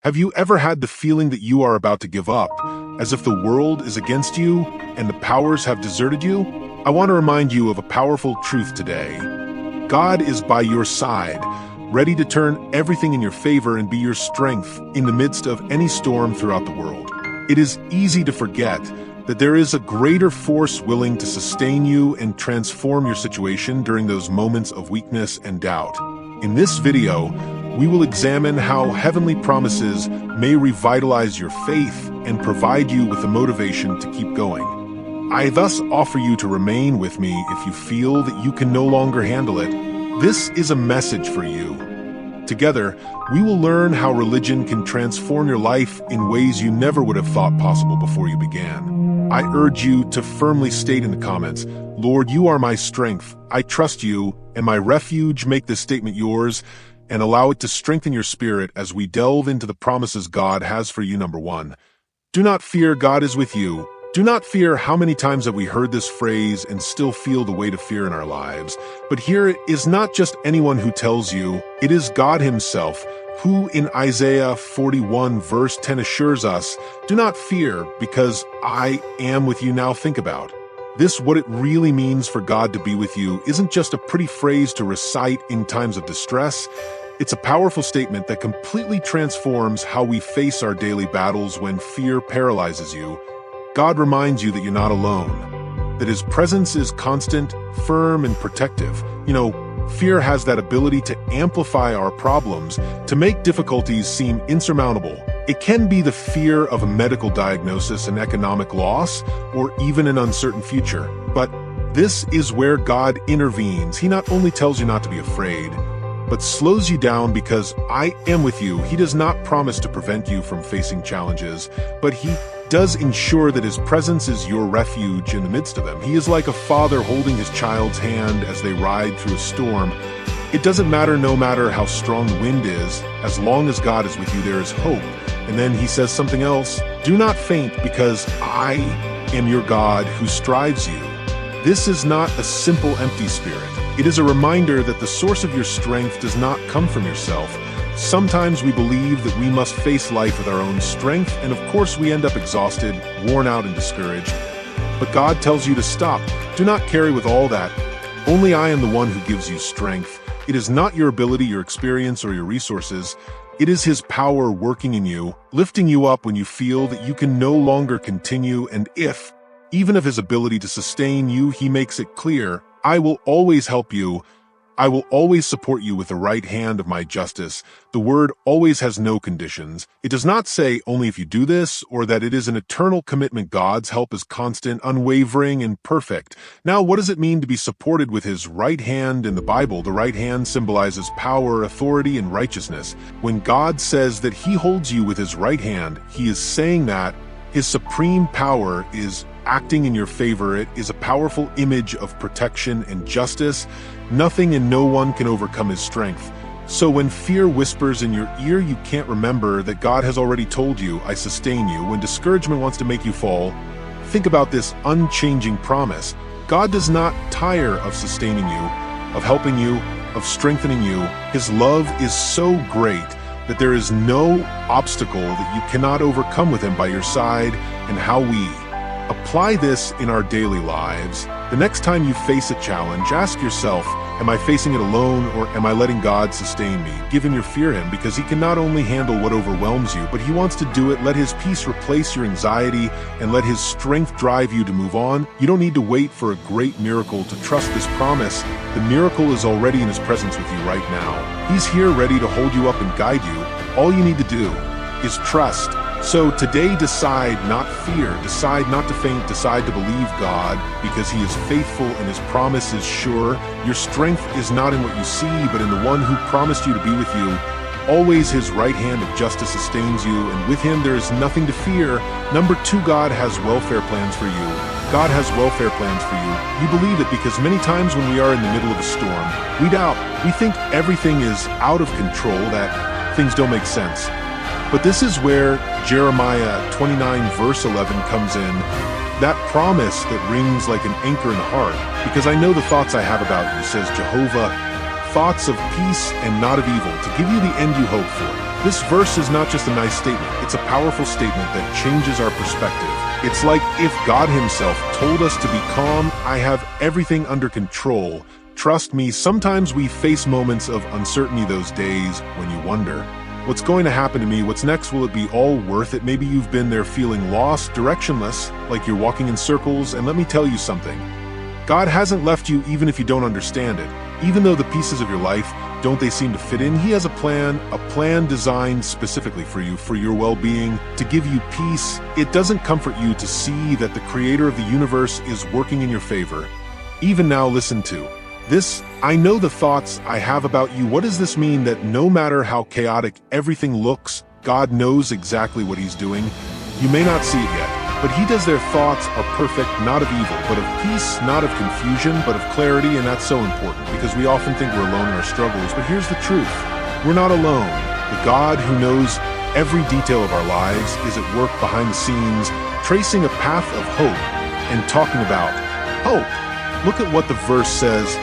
Have you ever had the feeling that you are about to give up, as if the world is against you and the powers have deserted you? I want to remind you of a powerful truth today. God is by your side, ready to turn everything in your favor and be your strength in the midst of any storm throughout the world. It is easy to forget that there is a greater force willing to sustain you and transform your situation during those moments of weakness and doubt. In this video, we will examine how heavenly promises may revitalize your faith and provide you with the motivation to keep going. I thus offer you to remain with me if you feel that you can no longer handle it. This is a message for you. Together, we will learn how religion can transform your life in ways you never would have thought possible before you began. I urge you to firmly state in the comments, "Lord, you are my strength. I trust you, and my refuge." Make this statement yours, and allow it to strengthen your spirit as we delve into the promises God has for you. Number 1. Do not fear, God is with you. Do not fear. How many times have we heard this phrase and still feel the weight of fear in our lives? But here is not just anyone who tells you, it is God himself, who in Isaiah 41 verse 10 assures us, "Do not fear, because I am with you." Now think about this. What it really means for God to be with you isn't just a pretty phrase to recite in times of distress. It's a powerful statement that completely transforms how we face our daily battles when fear paralyzes you. God reminds you that you're not alone, that his presence is constant, firm, and protective. Fear has that ability to amplify our problems, to make difficulties seem insurmountable. It can be the fear of a medical diagnosis, an economic loss, or even an uncertain future. But this is where God intervenes. He not only tells you not to be afraid, but slows you down because I am with you. He does not promise to prevent you from facing challenges, but he does ensure that his presence is your refuge in the midst of them. He is like a father holding his child's hand as they ride through a storm. It doesn't matter no matter how strong the wind is, as long as God is with you, there is hope. And then he says something else, "Do not faint, because I am your God who strives you." This is not a simple empty spirit. It is a reminder that the source of your strength does not come from yourself. Sometimes we believe that we must face life with our own strength, and of course we end up exhausted, worn out, and discouraged. But God tells you to stop. Do not carry with all that. Only I am the one who gives you strength. It is not your ability, your experience, or your resources. It is his power working in you, lifting you up when you feel that you can no longer continue, and even of his ability to sustain you, he makes it clear, "I will always help you. I will always support you with the right hand of my justice." The word always has no conditions. It does not say only if you do this, or that it is an eternal commitment. God's help is constant, unwavering, and perfect. Now, what does it mean to be supported with his right hand in the Bible? The right hand symbolizes power, authority, and righteousness. When God says that he holds you with his right hand, he is saying that his supreme power is acting in your favor. It is a powerful image of protection and justice. Nothing and no one can overcome his strength. So when fear whispers in your ear, you can't remember that God has already told you, "I sustain you." When discouragement wants to make you fall, think about this unchanging promise. God does not tire of sustaining you, of helping you, of strengthening you. His love is so great that there is no obstacle that you cannot overcome with him by your side. And how we apply this in our daily lives. The next time you face a challenge, ask yourself, am I facing it alone, or am I letting God sustain me? Give him your fear him, because he can not only handle what overwhelms you, but he wants to do it. Let his peace replace your anxiety, and let his strength drive you to move on. You don't need to wait for a great miracle to trust this promise. The miracle is already in his presence with you right now. He's here ready to hold you up and guide you. All you need to do is trust. So today, decide not fear, decide not to faint, decide to believe God, because he is faithful and his promise is sure. Your strength is not in what you see, but in the one who promised you to be with you. Always his right hand of justice sustains you, and with him there is nothing to fear. Number 2, God has welfare plans for you. God has welfare plans for you. You believe it because many times when we are in the middle of a storm, we doubt. We think everything is out of control, that things don't make sense. But this is where Jeremiah 29 verse 11 comes in, that promise that rings like an anchor in the heart. "Because I know the thoughts I have about you," says Jehovah, "thoughts of peace and not of evil, to give you the end you hope for." This verse is not just a nice statement, it's a powerful statement that changes our perspective. It's like if God himself told us to be calm, I have everything under control. Trust me, sometimes we face moments of uncertainty those days when you wonder, what's going to happen to me? What's next? Will it be all worth it? Maybe you've been there feeling lost, directionless, like you're walking in circles, and let me tell you something. God hasn't left you even if you don't understand it. Even though the pieces of your life, don't they seem to fit in? He has a plan designed specifically for you, for your well-being, to give you peace. It doesn't comfort you to see that the creator of the universe is working in your favor. Even now, listen to this. I know the thoughts I have about you. What does this mean? That no matter how chaotic everything looks, God knows exactly what he's doing. You may not see it yet, but he does. Their thoughts are perfect, not of evil, but of peace, not of confusion, but of clarity. And that's so important because we often think we're alone in our struggles. But here's the truth. We're not alone. The God who knows every detail of our lives is at work behind the scenes, tracing a path of hope and talking about hope. Look at what the verse says.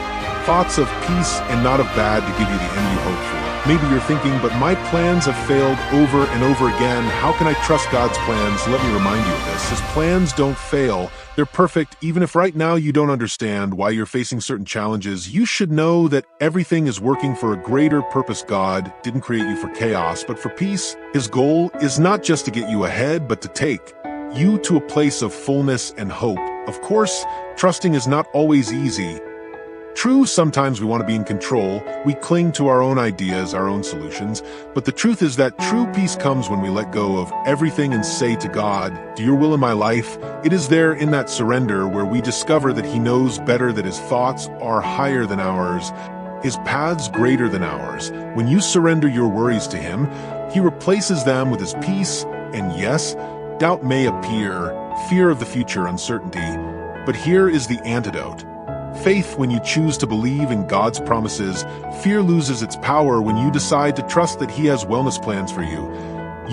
Thoughts of peace and not of bad to give you the end you hope for. Maybe you're thinking, but my plans have failed over and over again. How can I trust God's plans? Let me remind you of this. His plans don't fail. They're perfect. Even if right now you don't understand why you're facing certain challenges, you should know that everything is working for a greater purpose. God didn't create you for chaos, but for peace. His goal is not just to get you ahead, but to take you to a place of fullness and hope. Of course, trusting is not always easy. True, sometimes we want to be in control. We cling to our own ideas, our own solutions. But the truth is that true peace comes when we let go of everything and say to God, do your will in my life. It is there in that surrender where we discover that he knows better, that his thoughts are higher than ours, his paths greater than ours. When you surrender your worries to him, he replaces them with his peace. And yes, doubt may appear, fear of the future, uncertainty. But here is the antidote. Faith. When you choose to believe in God's promises, fear loses its power. When you decide to trust that he has wellness plans for you,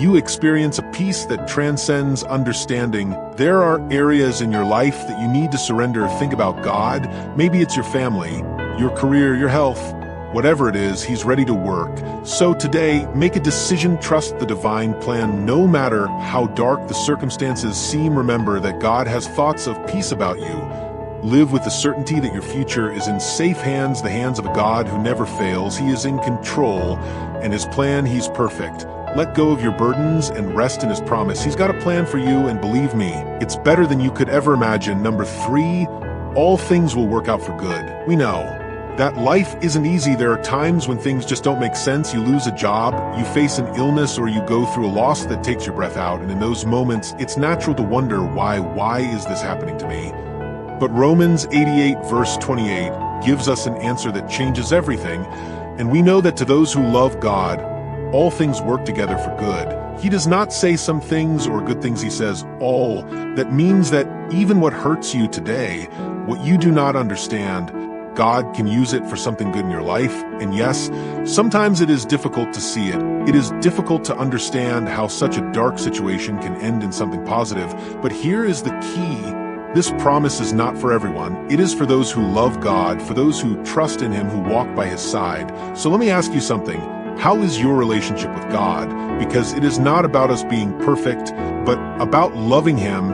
you experience a peace that transcends understanding. There are areas in your life that you need to surrender. Think about God. Maybe it's your family, your career, your health. Whatever it is, he's ready to work. So today, make a decision, trust the divine plan. No matter how dark the circumstances seem, remember that God has thoughts of peace about you. Live with the certainty that your future is in safe hands, the hands of a God who never fails. He is in control, and his plan, he's perfect. Let go of your burdens and rest in his promise. He's got a plan for you, and believe me, it's better than you could ever imagine. Number 3, all things will work out for good. We know that life isn't easy. There are times when things just don't make sense. You lose a job, you face an illness, or you go through a loss that takes your breath out. And in those moments, it's natural to wonder, why is this happening to me? But Romans 88 verse 28 gives us an answer that changes everything. And we know that to those who love God, all things work together for good. He does not say some things or good things, he says all. That means that even what hurts you today, what you do not understand, God can use it for something good in your life. And yes, sometimes it is difficult to see it. It is difficult to understand how such a dark situation can end in something positive. But here is the key. This promise is not for everyone. It is for those who love God, for those who trust in him, who walk by his side. So let me ask you something. How is your relationship with God? Because it is not about us being perfect, but about loving him,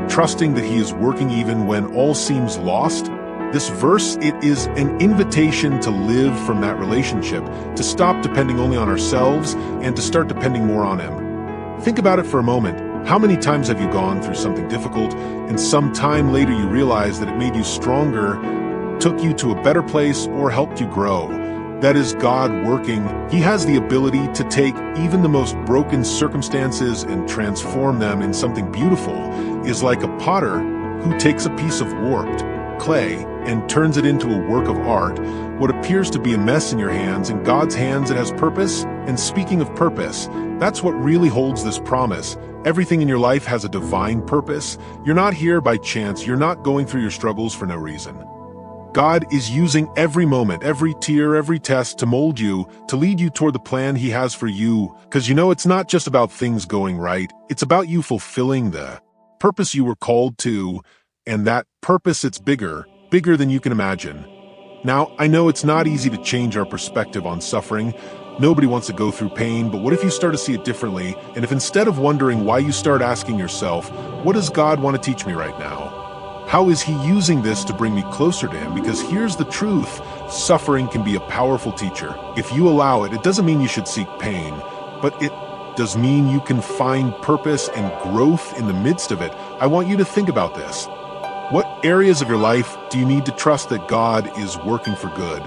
trusting that he is working even when all seems lost. This verse, it is an invitation to live from that relationship, to stop depending only on ourselves and to start depending more on him. Think about it for a moment. How many times have you gone through something difficult and some time later you realize that it made you stronger, took you to a better place, or helped you grow? That is God working. He has the ability to take even the most broken circumstances and transform them in something beautiful. Is like a potter who takes a piece of warped clay and turns it into a work of art. What appears to be a mess in your hands, in God's hands it has purpose. And speaking of purpose, that's what really holds this promise. Everything in your life has a divine purpose. You're not here by chance. You're not going through your struggles for no reason. God is using every moment, every tear, every test to mold you, to lead you toward the plan he has for you. Because you know, it's not just about things going right. It's about you fulfilling the purpose you were called to. And that purpose, it's bigger than you can imagine. Now, I know it's not easy to change our perspective on suffering. Nobody wants to go through pain, but what if you start to see it differently? And if instead of wondering why, you start asking yourself, what does God want to teach me right now? How is he using this to bring me closer to him? Because here's the truth. Suffering can be a powerful teacher. If you allow it, it doesn't mean you should seek pain, but it does mean you can find purpose and growth in the midst of it. I want you to think about this. What areas of your life do you need to trust that God is working for good?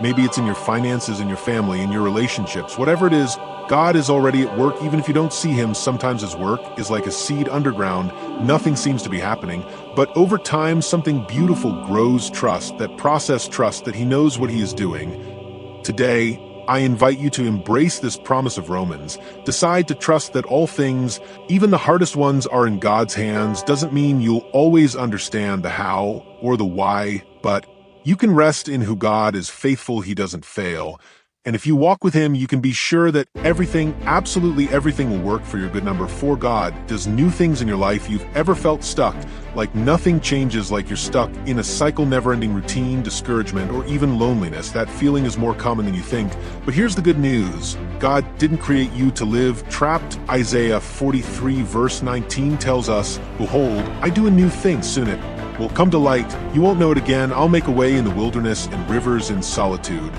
Maybe it's in your finances, in your family, in your relationships. Whatever it is, God is already at work. Even if you don't see him, sometimes his work is like a seed underground. Nothing seems to be happening. But over time, something beautiful grows trust, that process trust that he knows what he is doing. Today, I invite you to embrace this promise of Romans. Decide to trust that all things, even the hardest ones, are in God's hands. Doesn't mean you'll always understand the how or the why, but you can rest in who God is faithful. He doesn't fail. And if you walk with him, you can be sure that everything, absolutely everything, will work for your good. Number 4, God does new things in your life. You've ever felt stuck, like nothing changes, like you're stuck in a cycle, never-ending routine, discouragement, or even loneliness. That feeling is more common than you think. But here's the good news. God didn't create you to live trapped. Isaiah 43 verse 19 tells us, behold, I do a new thing, soon it will come to light. You won't know it again. I'll make a way in the wilderness and rivers in solitude.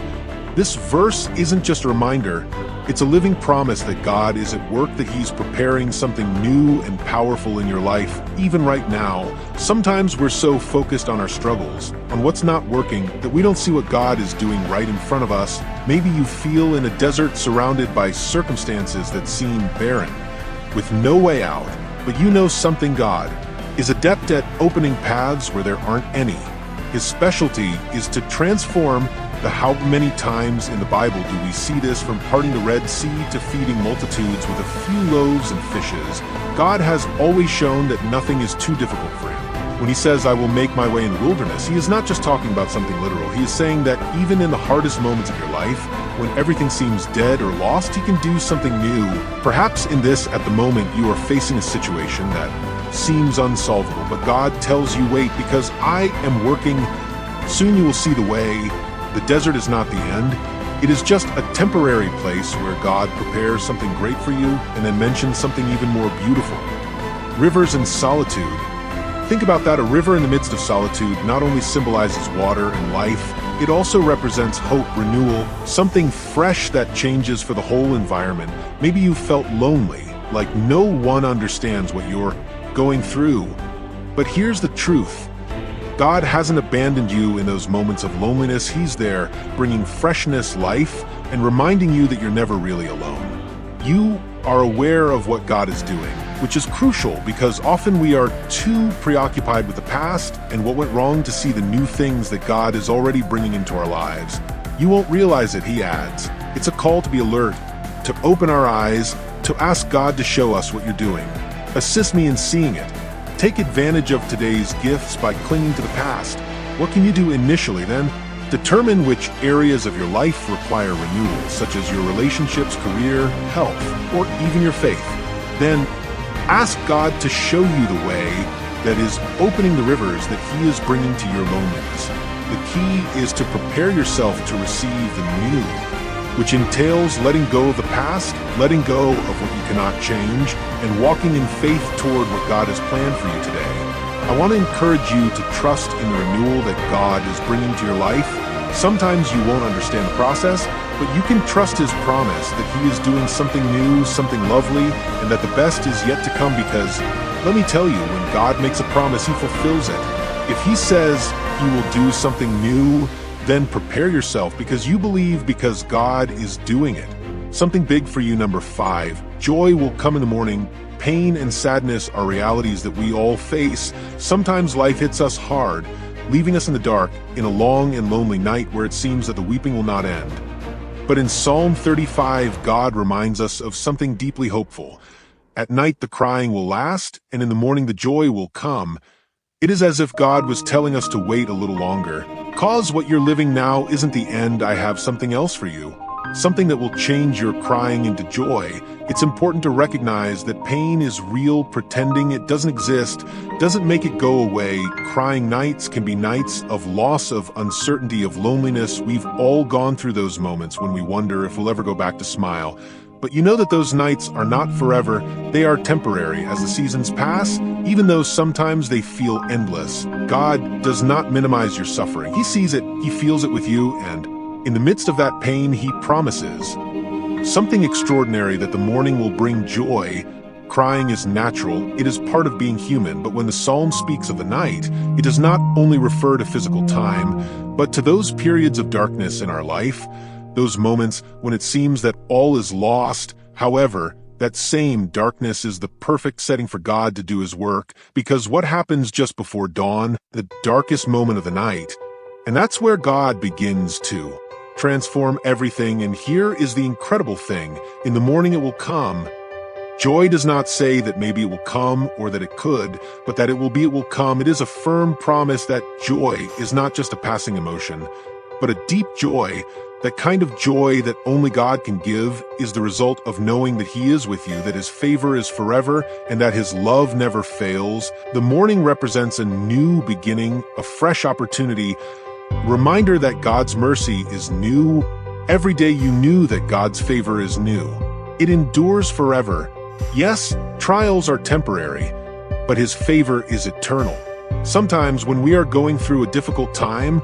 This verse isn't just a reminder, it's a living promise that God is at work, that he's preparing something new and powerful in your life, even right now. Sometimes we're so focused on our struggles, on what's not working, that we don't see what God is doing right in front of us. Maybe you feel in a desert surrounded by circumstances that seem barren, with no way out, but you know something. God is adept at opening paths where there aren't any. His specialty is to transform. How many times in the Bible do we see this, from parting the Red Sea to feeding multitudes with a few loaves and fishes? God has always shown that nothing is too difficult for him. When he says, I will make my way in the wilderness, he is not just talking about something literal. He is saying that even in the hardest moments of your life, when everything seems dead or lost, he can do something new. Perhaps in this, at the moment, you are facing a situation that seems unsolvable, but God tells you, wait, because I am working. Soon you will see the way. The desert is not the end. It is just a temporary place where God prepares something great for you, and then mentions something even more beautiful. Rivers in solitude. Think about that. A river in the midst of solitude not only symbolizes water and life, it also represents hope, renewal, something fresh that changes for the whole environment. Maybe you felt lonely, like no one understands what you're going through. But here's the truth. God hasn't abandoned you in those moments of loneliness. He's there, bringing freshness, life, and reminding you that you're never really alone. You are aware of what God is doing, which is crucial because often we are too preoccupied with the past and what went wrong to see the new things that God is already bringing into our lives. You won't realize it, he adds. It's a call to be alert, to open our eyes, to ask God to show us what you're doing. Assist me in seeing it. Take advantage of today's gifts by clinging to the past. What can you do initially then? Determine which areas of your life require renewal, such as your relationships, career, health, or even your faith. Then ask God to show you the way that is opening the rivers that he is bringing to your loneliness. The key is to prepare yourself to receive the new, which entails letting go of the past, letting go of what you cannot change, and walking in faith toward what God has planned for you today. I want to encourage you to trust in the renewal that God is bringing to your life. Sometimes you won't understand the process, but you can trust his promise that he is doing something new, something lovely, and that the best is yet to come, because, let me tell you, when God makes a promise, he fulfills it. If he says he will do something new, then prepare yourself, because you believe, because God is doing it. Something big for you. Number 5, joy will come in the morning. Pain and sadness are realities that we all face. Sometimes life hits us hard, leaving us in the dark in a long and lonely night where it seems that the weeping will not end. But in Psalm 35, God reminds us of something deeply hopeful. At night the crying will last, and in the morning the joy will come. It is as if God was telling us to wait a little longer. Cause what you're living now isn't the end. I have something else for you. Something that will change your crying into joy. It's important to recognize that pain is real. Pretending it doesn't exist doesn't make it go away. Crying nights can be nights of loss, of uncertainty, of loneliness. We've all gone through those moments when we wonder if we'll ever go back to smile. But you know that those nights are not forever. They are temporary. As the seasons pass, even though sometimes they feel endless, God does not minimize your suffering. He sees it, He feels it with you, and in the midst of that pain, He promises something extraordinary, that the morning will bring joy. Crying is natural, it is part of being human, but when the psalm speaks of the night, it does not only refer to physical time, but to those periods of darkness in our life, those moments when it seems that all is lost. However, that same darkness is the perfect setting for God to do His work, because what happens just before dawn, the darkest moment of the night, and that's where God begins to transform everything. And here is the incredible thing: in the morning it will come. Joy does not say that maybe it will come or that it could, but that it will come. It is a firm promise that joy is not just a passing emotion, but a deep joy. That kind of joy that only God can give is the result of knowing that He is with you, that His favor is forever, and that His love never fails. The morning represents a new beginning, a fresh opportunity, reminder that God's mercy is new. Every day you knew that God's favor is new. It endures forever. Yes, trials are temporary, but His favor is eternal. Sometimes when we are going through a difficult time,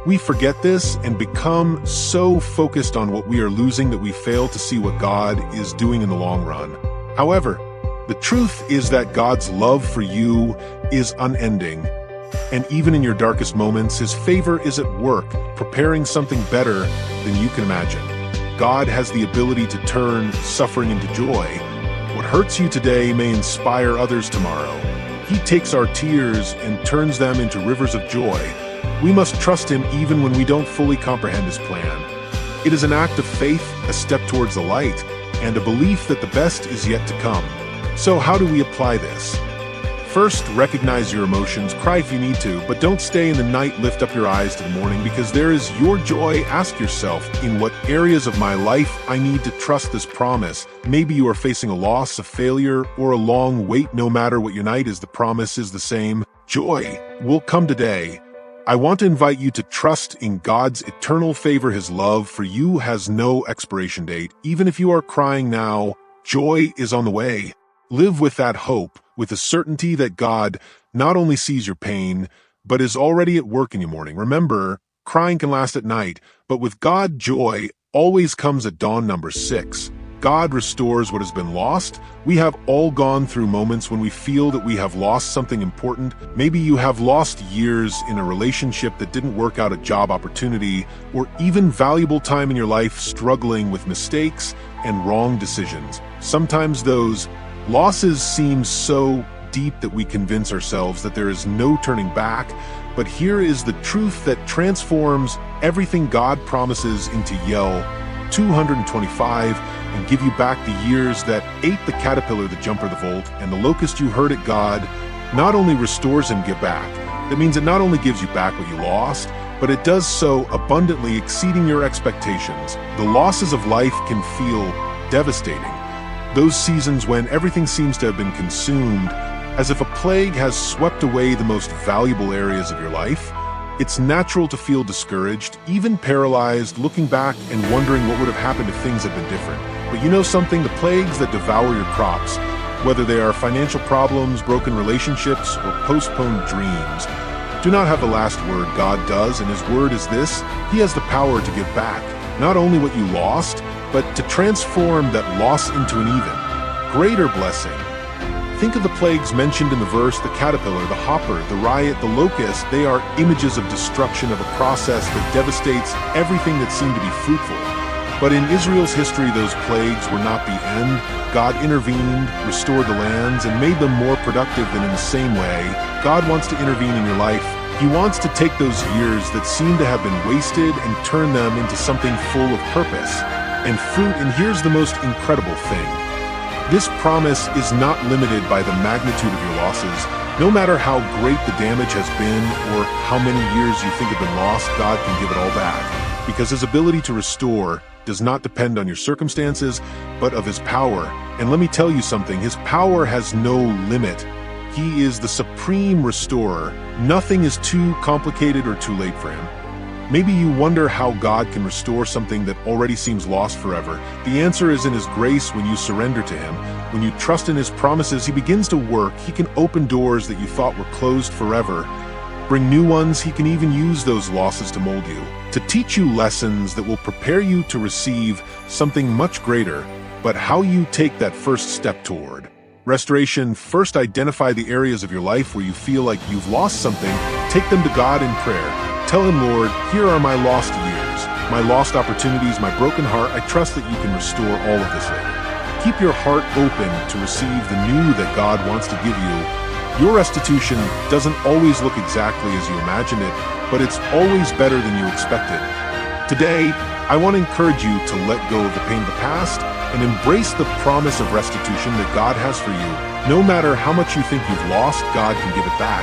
we forget this and become so focused on what we are losing that we fail to see what God is doing in the long run. However, the truth is that God's love for you is unending. And even in your darkest moments, His favor is at work, preparing something better than you can imagine. God has the ability to turn suffering into joy. What hurts you today may inspire others tomorrow. He takes our tears and turns them into rivers of joy. We must trust Him even when we don't fully comprehend His plan. It is an act of faith, a step towards the light, and a belief that the best is yet to come. So how do we apply this? First, recognize your emotions, cry if you need to, but don't stay in the night. Lift up your eyes to the morning, because there is your joy. Ask yourself, in what areas of my life I need to trust this promise? Maybe you are facing a loss, a failure, or a long wait. No matter what your night is, the promise is the same. Joy will come today. I want to invite you to trust in God's eternal favor. His love for you has no expiration date. Even if you are crying now, joy is on the way. Live with that hope, with the certainty that God not only sees your pain, but is already at work in your morning. Remember, crying can last at night, but with God, joy always comes at dawn. Number 6. God restores what has been lost. We have all gone through moments when we feel that we have lost something important. Maybe you have lost years in a relationship that didn't work out, a job opportunity, or even valuable time in your life struggling with mistakes and wrong decisions. Sometimes those losses seem so deep that we convince ourselves that there is no turning back. But here is the truth that transforms everything. God promises into Yell 225 and give you back the years that ate the caterpillar, the jumper, the volt, and the locust. You heard it. God not only restores and give back. That means it not only gives you back what you lost, but it does so abundantly, exceeding your expectations. The losses of life can feel devastating. Those seasons when everything seems to have been consumed, as if a plague has swept away the most valuable areas of your life. It's natural to feel discouraged, even paralyzed, looking back and wondering what would have happened if things had been different. But you know something? The plagues that devour your crops, whether they are financial problems, broken relationships, or postponed dreams, do not have the last word. God does, and His word is this: He has the power to give back, not only what you lost, but to transform that loss into an even greater blessing. Think of the plagues mentioned in the verse: the caterpillar, the hopper, the riot, the locust. They are images of destruction, of a process that devastates everything that seemed to be fruitful. But in Israel's history, those plagues were not the end. God intervened, restored the lands, and made them more productive. And in the same way, God wants to intervene in your life. He wants to take those years that seem to have been wasted and turn them into something full of purpose and fruit. And here's the most incredible thing: this promise is not limited by the magnitude of your losses. No matter how great the damage has been or how many years you think have been lost, God can give it all back, because His ability to restore does not depend on your circumstances, but of his power. And let me tell you something, his power has no limit. He is the supreme restorer. Nothing is too complicated or too late for him. Maybe you wonder how God can restore something that already seems lost forever. The answer is in his grace. When you surrender to him, when you trust in his promises, he begins to work. He can open doors that you thought were closed forever, bring new ones. He can even use those losses to mold you, to teach you lessons that will prepare you to receive something much greater. But how you take that first step toward restoration, first identify the areas of your life where you feel like you've lost something. Take them to God in prayer. Tell him, Lord, here are my lost years, my lost opportunities, my broken heart. I trust that you can restore all of this later. Keep your heart open to receive the new that God wants to give you. Your restitution doesn't always look exactly as you imagine it, but it's always better than you expected. Today, I want to encourage you to let go of the pain of the past and embrace the promise of restitution that God has for you. No matter how much you think you've lost, God can give it back.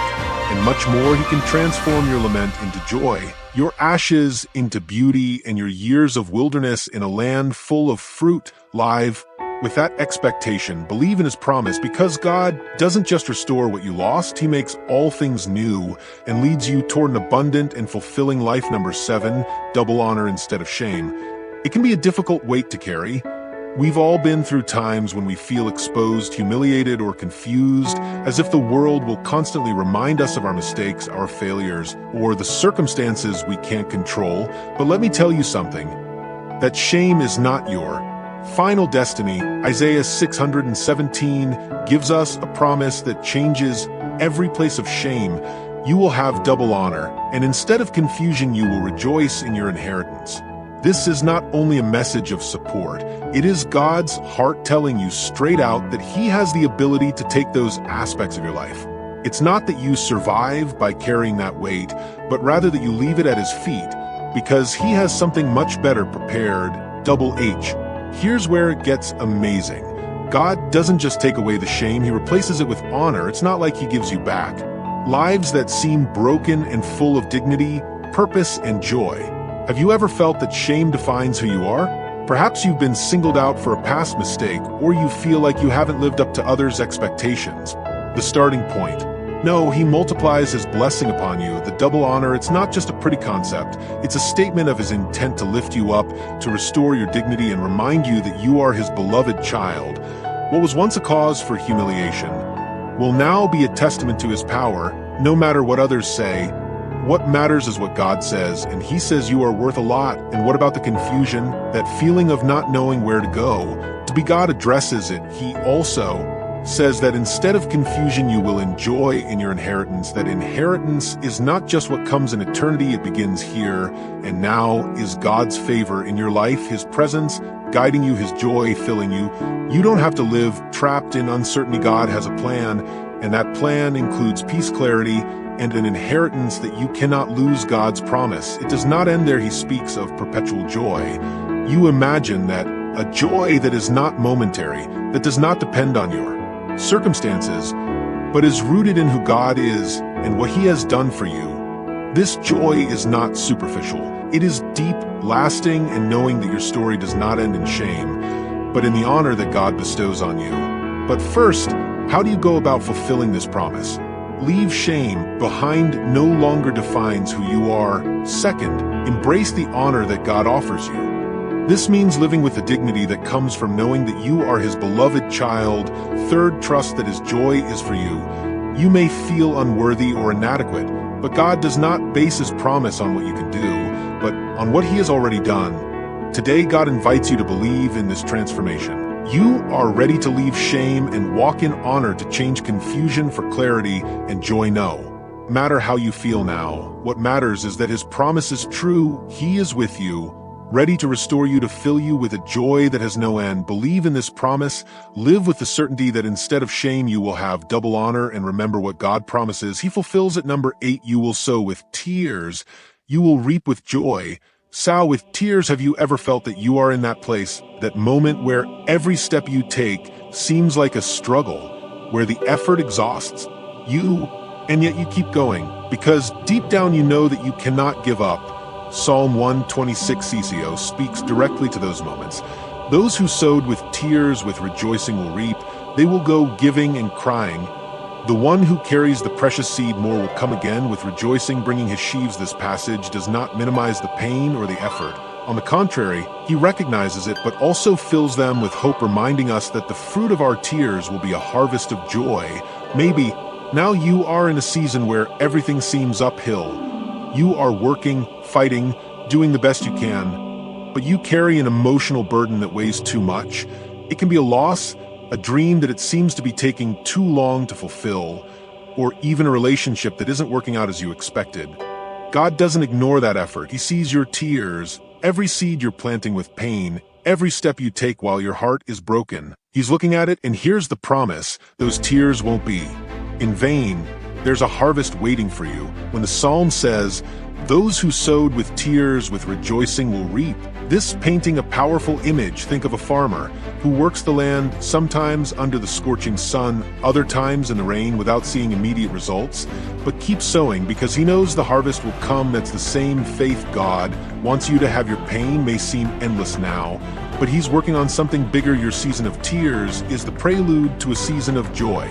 And much more, he can transform your lament into joy, your ashes into beauty, and your years of wilderness in a land full of fruit. Live with that expectation, believe in his promise, because God doesn't just restore what you lost, he makes all things new and leads you toward an abundant and fulfilling life. Number 7, double honor instead of shame. It can be a difficult weight to carry. We've all been through times when we feel exposed, humiliated, or confused, as if the world will constantly remind us of our mistakes, our failures, or the circumstances we can't control. But let me tell you something, that shame is not your final destiny. Isaiah 617 gives us a promise that changes every place of shame. You will have double honor, and instead of confusion, you will rejoice in your inheritance. This is not only a message of support, it is God's heart telling you straight out that he has the ability to take those aspects of your life. It's not that you survive by carrying that weight, but rather that you leave it at his feet, because he has something much better prepared. Double H. Here's where it gets amazing. God doesn't just take away the shame, he replaces it with honor. It's not like he gives you back lives that seem broken and full of dignity, purpose, and joy. Have you ever felt that shame defines who you are? Perhaps you've been singled out for a past mistake, or you feel like you haven't lived up to others' expectations. The starting point. No, he multiplies his blessing upon you. The double honor, it's not just a pretty concept. It's a statement of his intent to lift you up, to restore your dignity, and remind you that you are his beloved child. What was once a cause for humiliation will now be a testament to his power, no matter what others say. What matters is what God says, and he says you are worth a lot. And what about the confusion, that feeling of not knowing where to go? To be God addresses it. He also says that instead of confusion, you will enjoy in your inheritance. That inheritance is not just what comes in eternity, it begins here and now. Is God's favor in your life, his presence guiding you, his joy filling you. You don't have to live trapped in uncertainty. God has a plan, and that plan includes peace, clarity, and an inheritance that you cannot lose. God's promise, it does not end there. He speaks of perpetual joy. You imagine that a joy that is not momentary, that does not depend on your circumstances, but is rooted in who God is and what he has done for you. This joy is not superficial. It is deep, lasting, and knowing that your story does not end in shame, but in the honor that God bestows on you. But first, how do you go about fulfilling this promise? Leave shame behind. No longer defines who you are. Second, embrace the honor that God offers you. This means living with the dignity that comes from knowing that you are his beloved child. Third, trust that his joy is for you. You may feel unworthy or inadequate, but God does not base his promise on what you can do, but on what he has already done. Today, God invites you to believe in this transformation. You are ready to leave shame and walk in honor, to change confusion for clarity and joy. No matter how you feel now, what matters is that his promise is true. He is with you, ready to restore you, to fill you with a joy that has no end. Believe in this promise. Live with the certainty that instead of shame, you will have double honor. And remember what God promises, he fulfills it. Number 8, you will sow with tears. You will reap with joy. Sow with tears. Have you ever felt that you are in that place, that moment where every step you take seems like a struggle, where the effort exhausts you, and yet you keep going, because deep down you know that you cannot give up? Psalm 126 CCO speaks directly to those moments. Those who sowed with tears, with rejoicing will reap. They will go giving and crying. The one who carries the precious seed more will come again with rejoicing, bringing his sheaves. This passage does not minimize the pain or the effort. On the contrary, he recognizes it, but also fills them with hope, reminding us that the fruit of our tears will be a harvest of joy. Maybe now you are in a season where everything seems uphill. You are working, fighting, doing the best you can, but you carry an emotional burden that weighs too much. It can be a loss, a dream that it seems to be taking too long to fulfill, or even a relationship that isn't working out as you expected. God doesn't ignore that effort. He sees your tears, every seed you're planting with pain, every step you take while your heart is broken. He's looking at it, and here's the promise: those tears won't be in vain. There's a harvest waiting for you. When the psalm says, "Those who sowed with tears, with rejoicing will reap," this painting a powerful image. Think of a farmer who works the land, sometimes under the scorching sun, other times in the rain without seeing immediate results, but keeps sowing because he knows the harvest will come. That's the same faith God wants you to have. Your pain may seem endless now, but he's working on something bigger. Your season of tears is the prelude to a season of joy.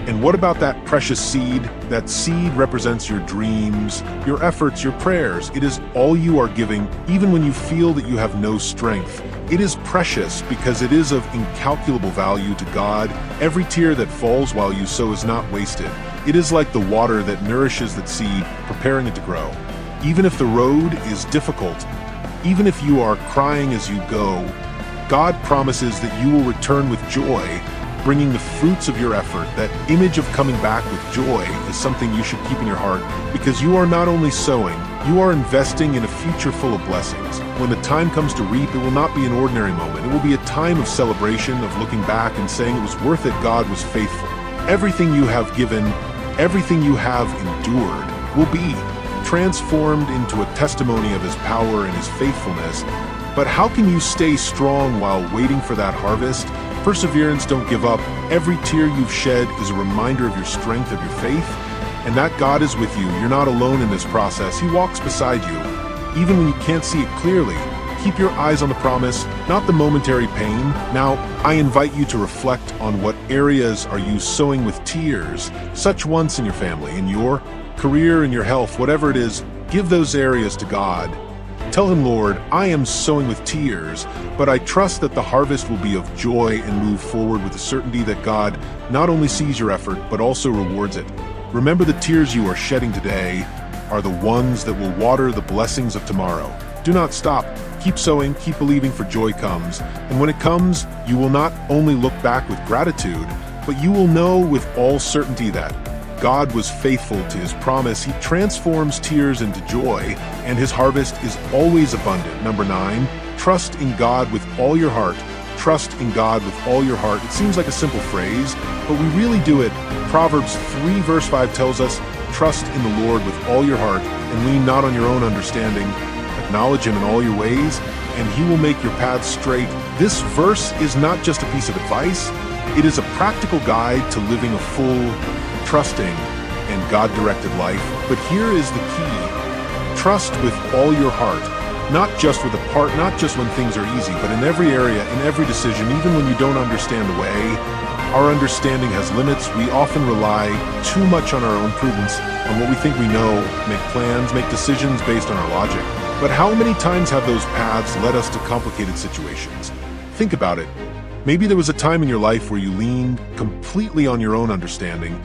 And what about that precious seed? That seed represents your dreams, your efforts, your prayers. It is all you are giving, even when you feel that you have no strength. It is precious because it is of incalculable value to God. Every tear that falls while you sow is not wasted. It is like the water that nourishes that seed, preparing it to grow. Even if the road is difficult, even if you are crying as you go, God promises that you will return with joy, bringing the fruits of your effort. That image of coming back with joy is something you should keep in your heart, because you are not only sowing, you are investing in a future full of blessings. When the time comes to reap, it will not be an ordinary moment. It will be a time of celebration, of looking back and saying it was worth it. God was faithful. Everything you have given, everything you have endured will be transformed into a testimony of his power and his faithfulness. But how can you stay strong while waiting for that harvest? Perseverance, don't give up. Every tear you've shed is a reminder of your strength, of your faith, and that God is with you. You're not alone in this process. He walks beside you, even when you can't see it clearly. Keep your eyes on the promise, not the momentary pain. Now, I invite you to reflect on what areas are you sowing with tears, such once in your family, in your career, in your health, whatever it is. Give those areas to God. Tell him, Lord, I am sowing with tears, but I trust that the harvest will be of joy, and move forward with the certainty that God not only sees your effort, but also rewards it. Remember, the tears you are shedding today are the ones that will water the blessings of tomorrow. Do not stop. Keep sowing, keep believing, for joy comes. And when it comes, you will not only look back with gratitude, but you will know with all certainty that God was faithful to his promise. He transforms tears into joy, and his harvest is always abundant. Number 9, trust in God with all your heart. Trust in God with all your heart. It seems like a simple phrase, but we really do it. Proverbs 3 verse 5 tells us, trust in the Lord with all your heart, and lean not on your own understanding. Acknowledge him in all your ways, and he will make your paths straight. This verse is not just a piece of advice. It is a practical guide to living a full, trusting, and God-directed life. But here is the key. Trust with all your heart, not just with a part, not just when things are easy, but in every area, in every decision, even when you don't understand the way. Our understanding has limits. We often rely too much on our own prudence, on what we think we know, make plans, make decisions based on our logic. But how many times have those paths led us to complicated situations? Think about it. Maybe there was a time in your life where you leaned completely on your own understanding,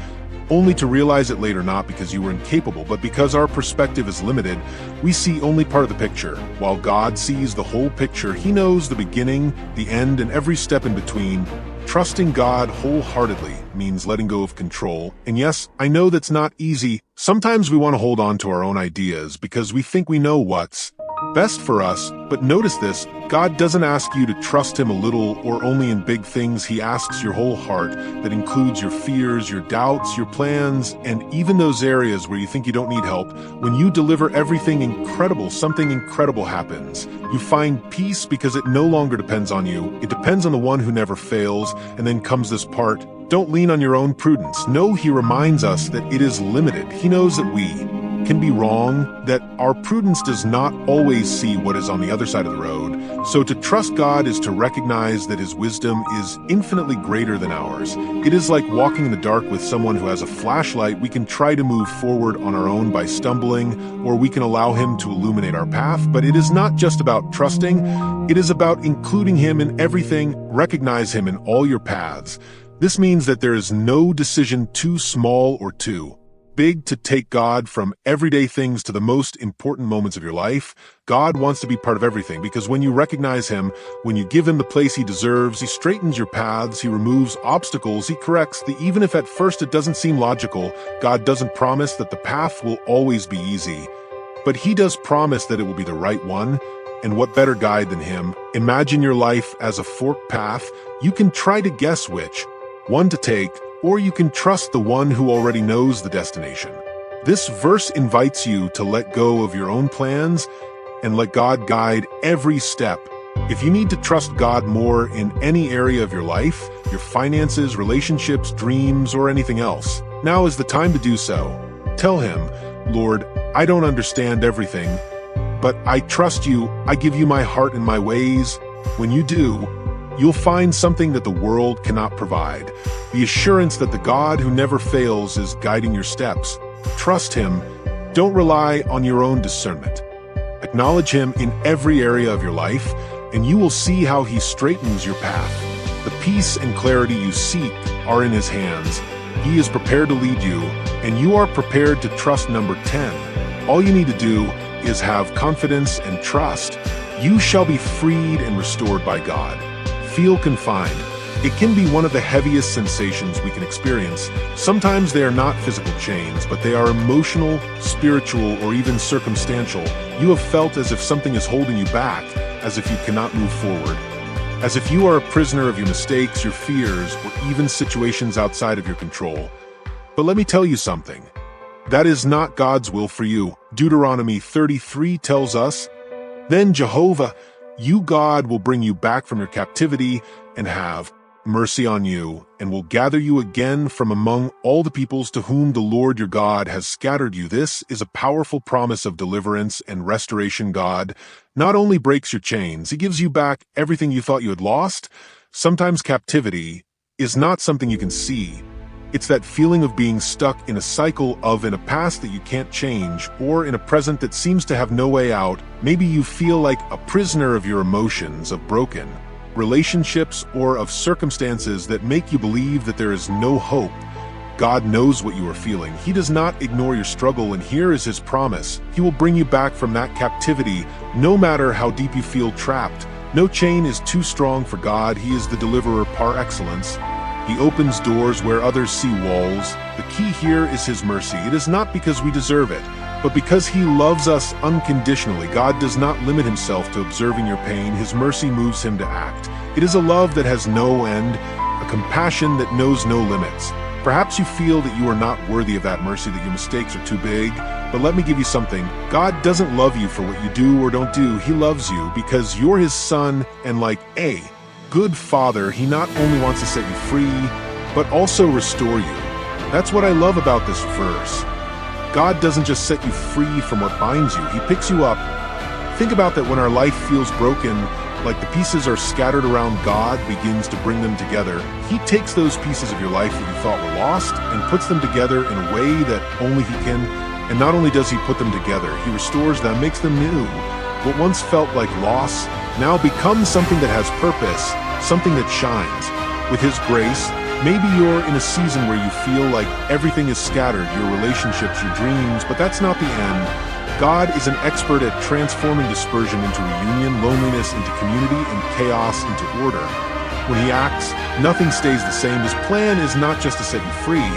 only to realize it later, not because you were incapable, but because our perspective is limited. We see only part of the picture, while God sees the whole picture. He knows the beginning, the end, and every step in between. Trusting God wholeheartedly means letting go of control. And yes, I know that's not easy. Sometimes we want to hold on to our own ideas because we think we know what's best for us. But notice this, God doesn't ask you to trust him a little or only in big things. He asks your whole heart. That includes your fears, your doubts, your plans, and even those areas where you think you don't need help. When you deliver everything incredible, something incredible happens. You find peace because it no longer depends on you. It depends on the one who never fails. And then comes this part. Don't lean on your own prudence. No, he reminds us that it is limited. He knows that we can be wrong, that our prudence does not always see what is on the other side of the road. So to trust God is to recognize that his wisdom is infinitely greater than ours. It is like walking in the dark with someone who has a flashlight. We can try to move forward on our own by stumbling, or we can allow him to illuminate our path. But it is not just about trusting, it is about including him in everything. Recognize him in all your paths. This means that there is no decision too small or too big to take God. From everyday things to the most important moments of your life, God wants to be part of everything, because when you recognize him, when you give him the place he deserves, he straightens your paths, he removes obstacles, he corrects even if at first it doesn't seem logical. God doesn't promise that the path will always be easy, but he does promise that it will be the right one. And what better guide than him? Imagine your life as a forked path. You can try to guess which one to take, or you can trust the one who already knows the destination. This verse invites you to let go of your own plans and let God guide every step. If you need to trust God more in any area of your life, your finances, relationships, dreams, or anything else, now is the time to do so. Tell him, Lord, I don't understand everything, but I trust you. I give you my heart and my ways. When you do, you'll find something that the world cannot provide. The assurance that the God who never fails is guiding your steps. Trust him. Don't rely on your own discernment. Acknowledge him in every area of your life, and you will see how he straightens your path. The peace and clarity you seek are in his hands. He is prepared to lead you, and you are prepared to trust. Number 10. All you need to do is have confidence and trust. You shall be freed and restored by God. Feel confined. It can be one of the heaviest sensations we can experience. Sometimes they are not physical chains, but they are emotional, spiritual, or even circumstantial. You have felt as if something is holding you back, as if you cannot move forward, as if you are a prisoner of your mistakes, your fears, or even situations outside of your control. But let me tell you something. That is not God's will for you. Deuteronomy 33 tells us, "Then Jehovah, you God, will bring you back from your captivity and have mercy on you, and will gather you again from among all the peoples to whom the Lord your God has scattered you." This is a powerful promise of deliverance and restoration. God not only breaks your chains, he gives you back everything you thought you had lost. Sometimes captivity is not something you can see. It's that feeling of being stuck in a cycle in a past that you can't change, or in a present that seems to have no way out. Maybe you feel like a prisoner of your emotions, of broken relationships, or of circumstances that make you believe that there is no hope. God knows what you are feeling. He does not ignore your struggle, and here is his promise. He will bring you back from that captivity, no matter how deep you feel trapped. No chain is too strong for God. He is the deliverer par excellence. He opens doors where others see walls. The key here is his mercy. It is not because we deserve it, but because he loves us unconditionally. God does not limit himself to observing your pain. His mercy moves him to act. It is a love that has no end, a compassion that knows no limits. Perhaps you feel that you are not worthy of that mercy, that your mistakes are too big, but let me give you something. God doesn't love you for what you do or don't do. He loves you because you're his son, and like a good father, he not only wants to set you free, but also restore you. That's what I love about this verse. God doesn't just set you free from what binds you, he picks you up. Think about that. When our life feels broken, like the pieces are scattered around, God begins to bring them together. He takes those pieces of your life that you thought were lost and puts them together in a way that only he can. And not only does he put them together, he restores them, makes them new. What once felt like loss now becomes something that has purpose, something that shines. With his grace, maybe you're in a season where you feel like everything is scattered, your relationships, your dreams, but that's not the end. God is an expert at transforming dispersion into reunion, loneliness into community, and chaos into order. When he acts, nothing stays the same. His plan is not just to set you free,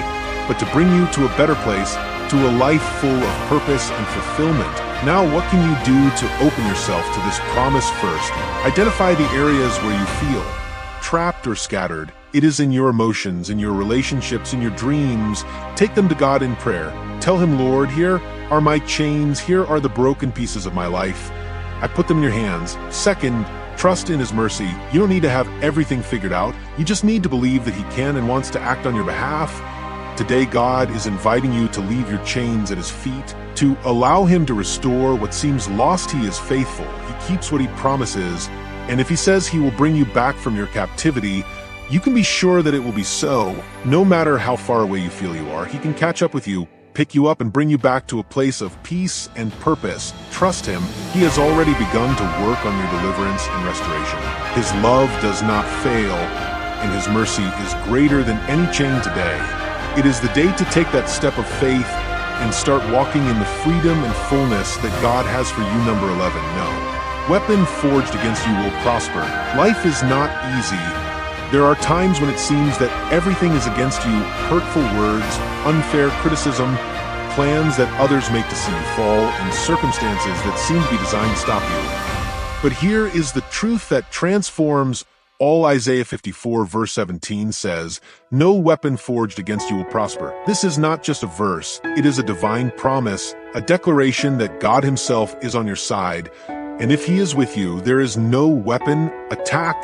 but to bring you to a better place, to a life full of purpose and fulfillment. Now, what can you do to open yourself to this promise? First, identify the areas where you feel trapped or scattered. It is in your emotions, in your relationships, in your dreams. Take them to God in prayer. Tell him, Lord, here are my chains. Here are the broken pieces of my life. I put them in your hands. Second, trust in his mercy. You don't need to have everything figured out. You just need to believe that he can and wants to act on your behalf. Today, God is inviting you to leave your chains at his feet, to allow him to restore what seems lost. He is faithful. He keeps what he promises. And if he says he will bring you back from your captivity, you can be sure that it will be so. No matter how far away you feel you are, he can catch up with you, pick you up, and bring you back to a place of peace and purpose. Trust him. He has already begun to work on your deliverance and restoration. His love does not fail, and his mercy is greater than any chain today. It is the day to take that step of faith and start walking in the freedom and fullness that God has for you. Number 11, no weapon forged against you will prosper. Life is not easy. There are times when it seems that everything is against you: hurtful words, unfair criticism, plans that others make to see you fall, and circumstances that seem to be designed to stop you. But here is the truth that transforms all. Isaiah 54 verse 17 says, "No weapon forged against you will prosper." This is not just a verse, it is a divine promise, a declaration that God himself is on your side. And if he is with you, there is no weapon, attack,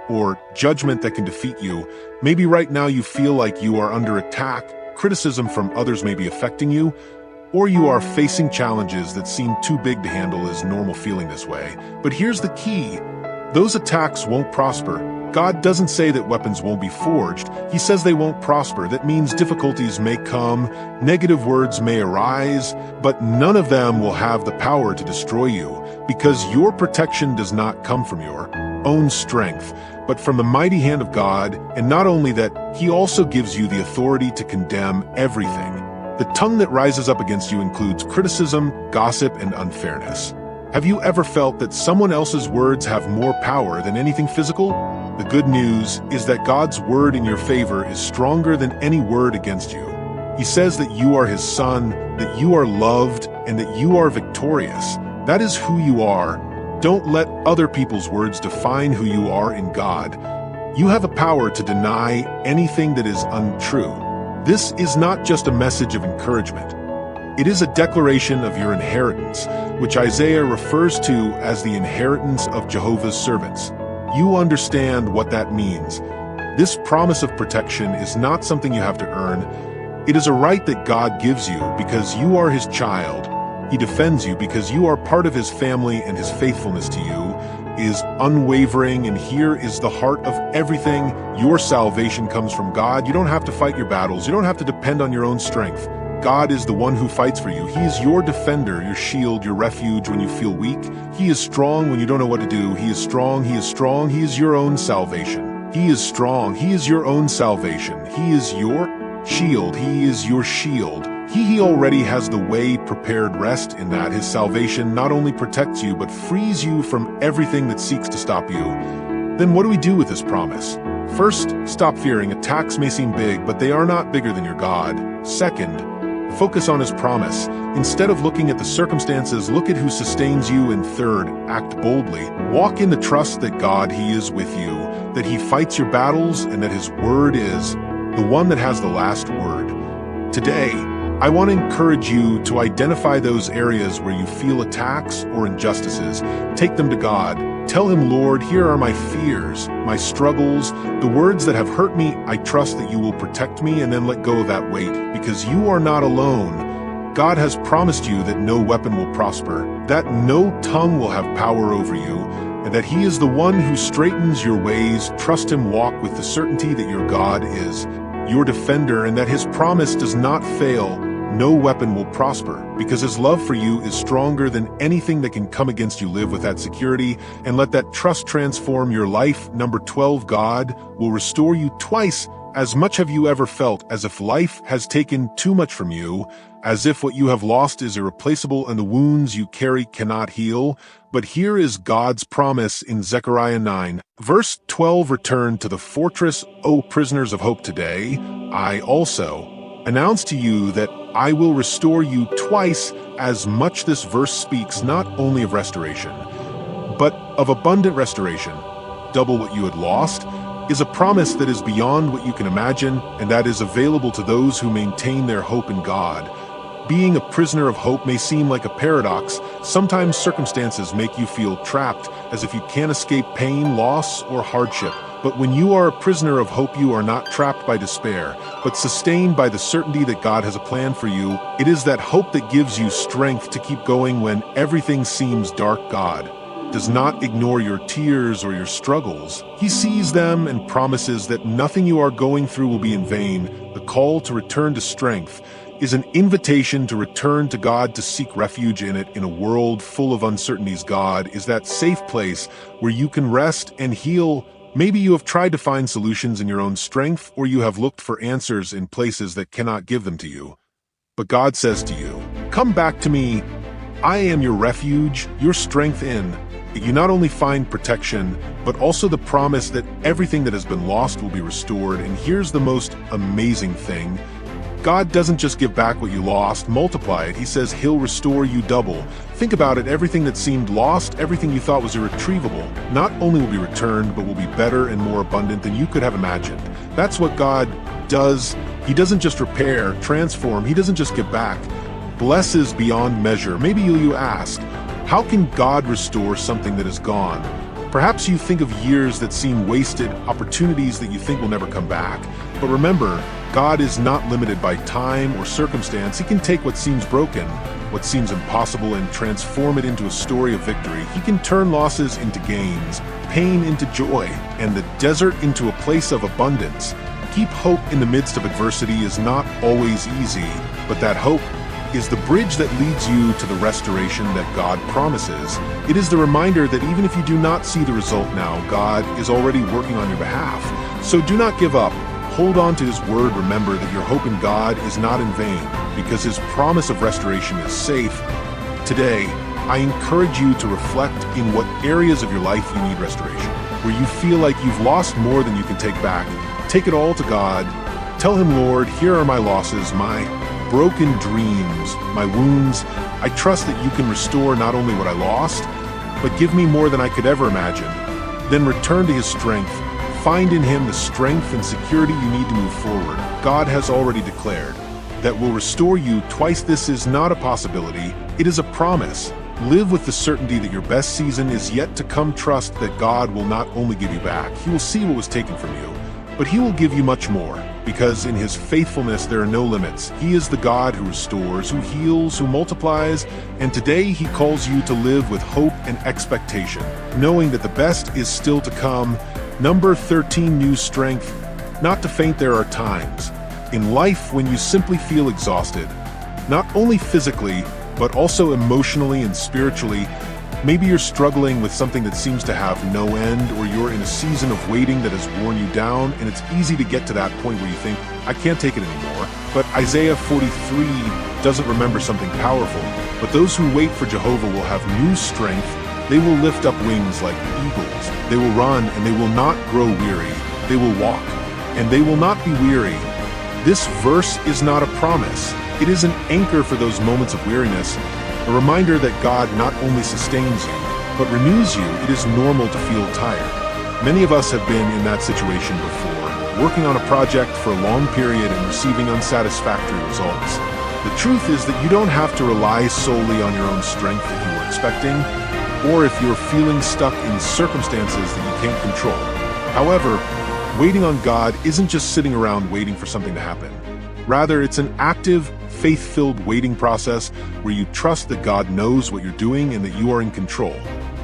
or judgment that can defeat you. Maybe right now you feel like you are under attack, criticism from others may be affecting you, or you are facing challenges that seem too big to handle. Is normal feeling this way. But here's the key. Those attacks won't prosper. God doesn't say that weapons won't be forged. He says they won't prosper. That means difficulties may come, negative words may arise, but none of them will have the power to destroy you, because your protection does not come from your own strength, but from the mighty hand of God. And not only that, he also gives you the authority to condemn everything. The tongue that rises up against you includes criticism, gossip, and unfairness. Have you ever felt that someone else's words have more power than anything physical? The good news is that God's word in your favor is stronger than any word against you. He says that you are his son, that you are loved, and that you are victorious. That is who you are. Don't let other people's words define who you are in God. You have a power to deny anything that is untrue. This is not just a message of encouragement. It is a declaration of your inheritance, which Isaiah refers to as the inheritance of Jehovah's servants. You understand what that means. This promise of protection is not something you have to earn. It is a right that God gives you because you are his child. He defends you because you are part of his family, and his faithfulness to you is unwavering. And here is the heart of everything. Your salvation comes from God. You don't have to fight your battles. You don't have to depend on your own strength. God is the one who fights for you. He is your defender, your shield, your refuge when you feel weak. He is strong when you don't know what to do. He is strong, he is strong, he is your own salvation. He is strong, he is your own salvation. He is your shield, he is your shield. He already has the way prepared. Rest in that. His salvation not only protects you, but frees you from everything that seeks to stop you. Then what do we do with this promise? First, stop fearing. Attacks may seem big, but they are not bigger than your God. Second, focus on his promise. Instead of looking at the circumstances, look at who sustains you. And third, act boldly. Walk in the trust that God, he is with you, that he fights your battles, and that his word is the one that has the last word. Today, I want to encourage you to identify those areas where you feel attacks or injustices. Take them to God. Tell him, Lord, here are my fears, my struggles, the words that have hurt me. I trust that you will protect me. And then let go of that weight, because you are not alone. God has promised you that no weapon will prosper, that no tongue will have power over you, and that he is the one who straightens your ways. Trust him. Walk with the certainty that your God is your defender, and that his promise does not fail. No weapon will prosper, because his love for you is stronger than anything that can come against you. Live with that security and let that trust transform your life. Number 12, God will restore you twice as much. Have you ever felt as if life has taken too much from you, as if what you have lost is irreplaceable and the wounds you carry cannot heal? But here is God's promise in Zechariah 9, verse 12. Return to the fortress, O prisoners of hope. Today, I also announce to you that I will restore you twice as much. This verse speaks not only of restoration, but of abundant restoration. Double what you had lost is a promise that is beyond what you can imagine, and that is available to those who maintain their hope in God. Being a prisoner of hope may seem like a paradox. Sometimes circumstances make you feel trapped, as if you can't escape pain, loss, or hardship. But when you are a prisoner of hope, you are not trapped by despair, but sustained by the certainty that God has a plan for you. It is that hope that gives you strength to keep going when everything seems dark. God does not ignore your tears or your struggles. He sees them and promises that nothing you are going through will be in vain. The call to return to strength is an invitation to return to God, to seek refuge in it. In a world full of uncertainties, God is that safe place where you can rest and heal. Maybe you have tried to find solutions in your own strength, or you have looked for answers in places that cannot give them to you. But God says to you, "Come back to me. I am your refuge, your strength in." You not only find protection, but also the promise that everything that has been lost will be restored. And here's the most amazing thing. God doesn't just give back what you lost, multiply it. He says He'll restore you double. Think about it. Everything that seemed lost, everything you thought was irretrievable, not only will be returned, but will be better and more abundant than you could have imagined. That's what God does. He doesn't just repair, transform. He doesn't just give back. Blesses beyond measure. Maybe you ask, how can God restore something that is gone? Perhaps you think of years that seem wasted, opportunities that you think will never come back. But remember, God is not limited by time or circumstance. He can take what seems broken, what seems impossible, and transform it into a story of victory. He can turn losses into gains, pain into joy, and the desert into a place of abundance. Keep hope in the midst of adversity is not always easy, but that hope is the bridge that leads you to the restoration that God promises. It is the reminder that even if you do not see the result now, God is already working on your behalf. So do not give up. Hold on to His word. Remember that your hope in God is not in vain, because His promise of restoration is safe. Today, I encourage you to reflect in what areas of your life you need restoration, where you feel like you've lost more than you can take back. Take it all to God. Tell Him, "Lord, here are my losses, my broken dreams, my wounds. I trust that you can restore not only what I lost, but give me more than I could ever imagine." Then return to His strength. Find in Him the strength and security you need to move forward. God has already declared that will restore you twice. This is not a possibility, it is a promise. Live with the certainty that your best season is yet to come. Trust that God will not only give you back, He will see what was taken from you, but He will give you much more, because in His faithfulness there are no limits. He is the God who restores, who heals, who multiplies, and today He calls you to live with hope and expectation, knowing that the best is still to come. Number 13, new strength. Not to faint. There are times in life when you simply feel exhausted, not only physically, but also emotionally and spiritually. Maybe you're struggling with something that seems to have no end, or you're in a season of waiting that has worn you down, and it's easy to get to that point where you think, "I can't take it anymore." But Isaiah 43 doesn't remember something powerful. But those who wait for Jehovah will have new strength. They will lift up wings like eagles. They will run and they will not grow weary. They will walk and they will not be weary. This verse is not a promise. It is an anchor for those moments of weariness, a reminder that God not only sustains you, but renews you. It is normal to feel tired. Many of us have been in that situation before, working on a project for a long period and receiving unsatisfactory results. The truth is that you don't have to rely solely on your own strength if you were expecting, or if you're feeling stuck in circumstances that you can't control. However, waiting on God isn't just sitting around waiting for something to happen. Rather, it's an active, faith-filled waiting process where you trust that God knows what you're doing and that you are in control.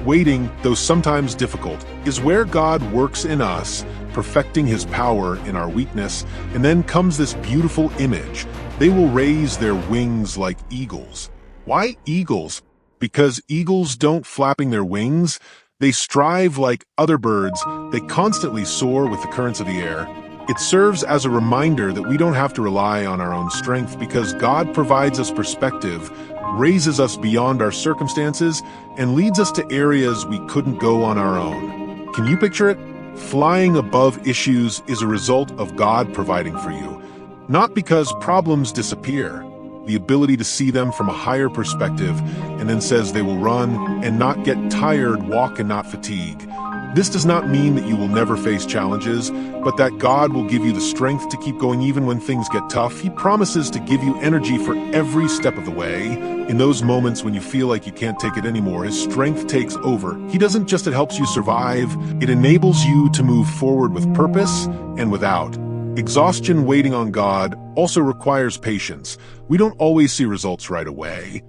Waiting, though sometimes difficult, is where God works in us, perfecting His power in our weakness. And then comes this beautiful image. They will raise their wings like eagles. Why eagles? Because eagles don't flapping their wings. They strive like other birds. They constantly soar with the currents of the air. It serves as a reminder that we don't have to rely on our own strength, because God provides us perspective, raises us beyond our circumstances, and leads us to areas we couldn't go on our own. Can you picture it? Flying above issues is a result of God providing for you, not because problems disappear. The ability to see them from a higher perspective, and then says they will run and not get tired, walk and not fatigue. This does not mean that you will never face challenges, but that God will give you the strength to keep going even when things get tough. He promises to give you energy for every step of the way. In those moments when you feel like you can't take it anymore, His strength takes over. He doesn't just help you survive, it enables you to move forward with purpose and without. Exhaustion waiting on God also requires patience. We don't always see results right away.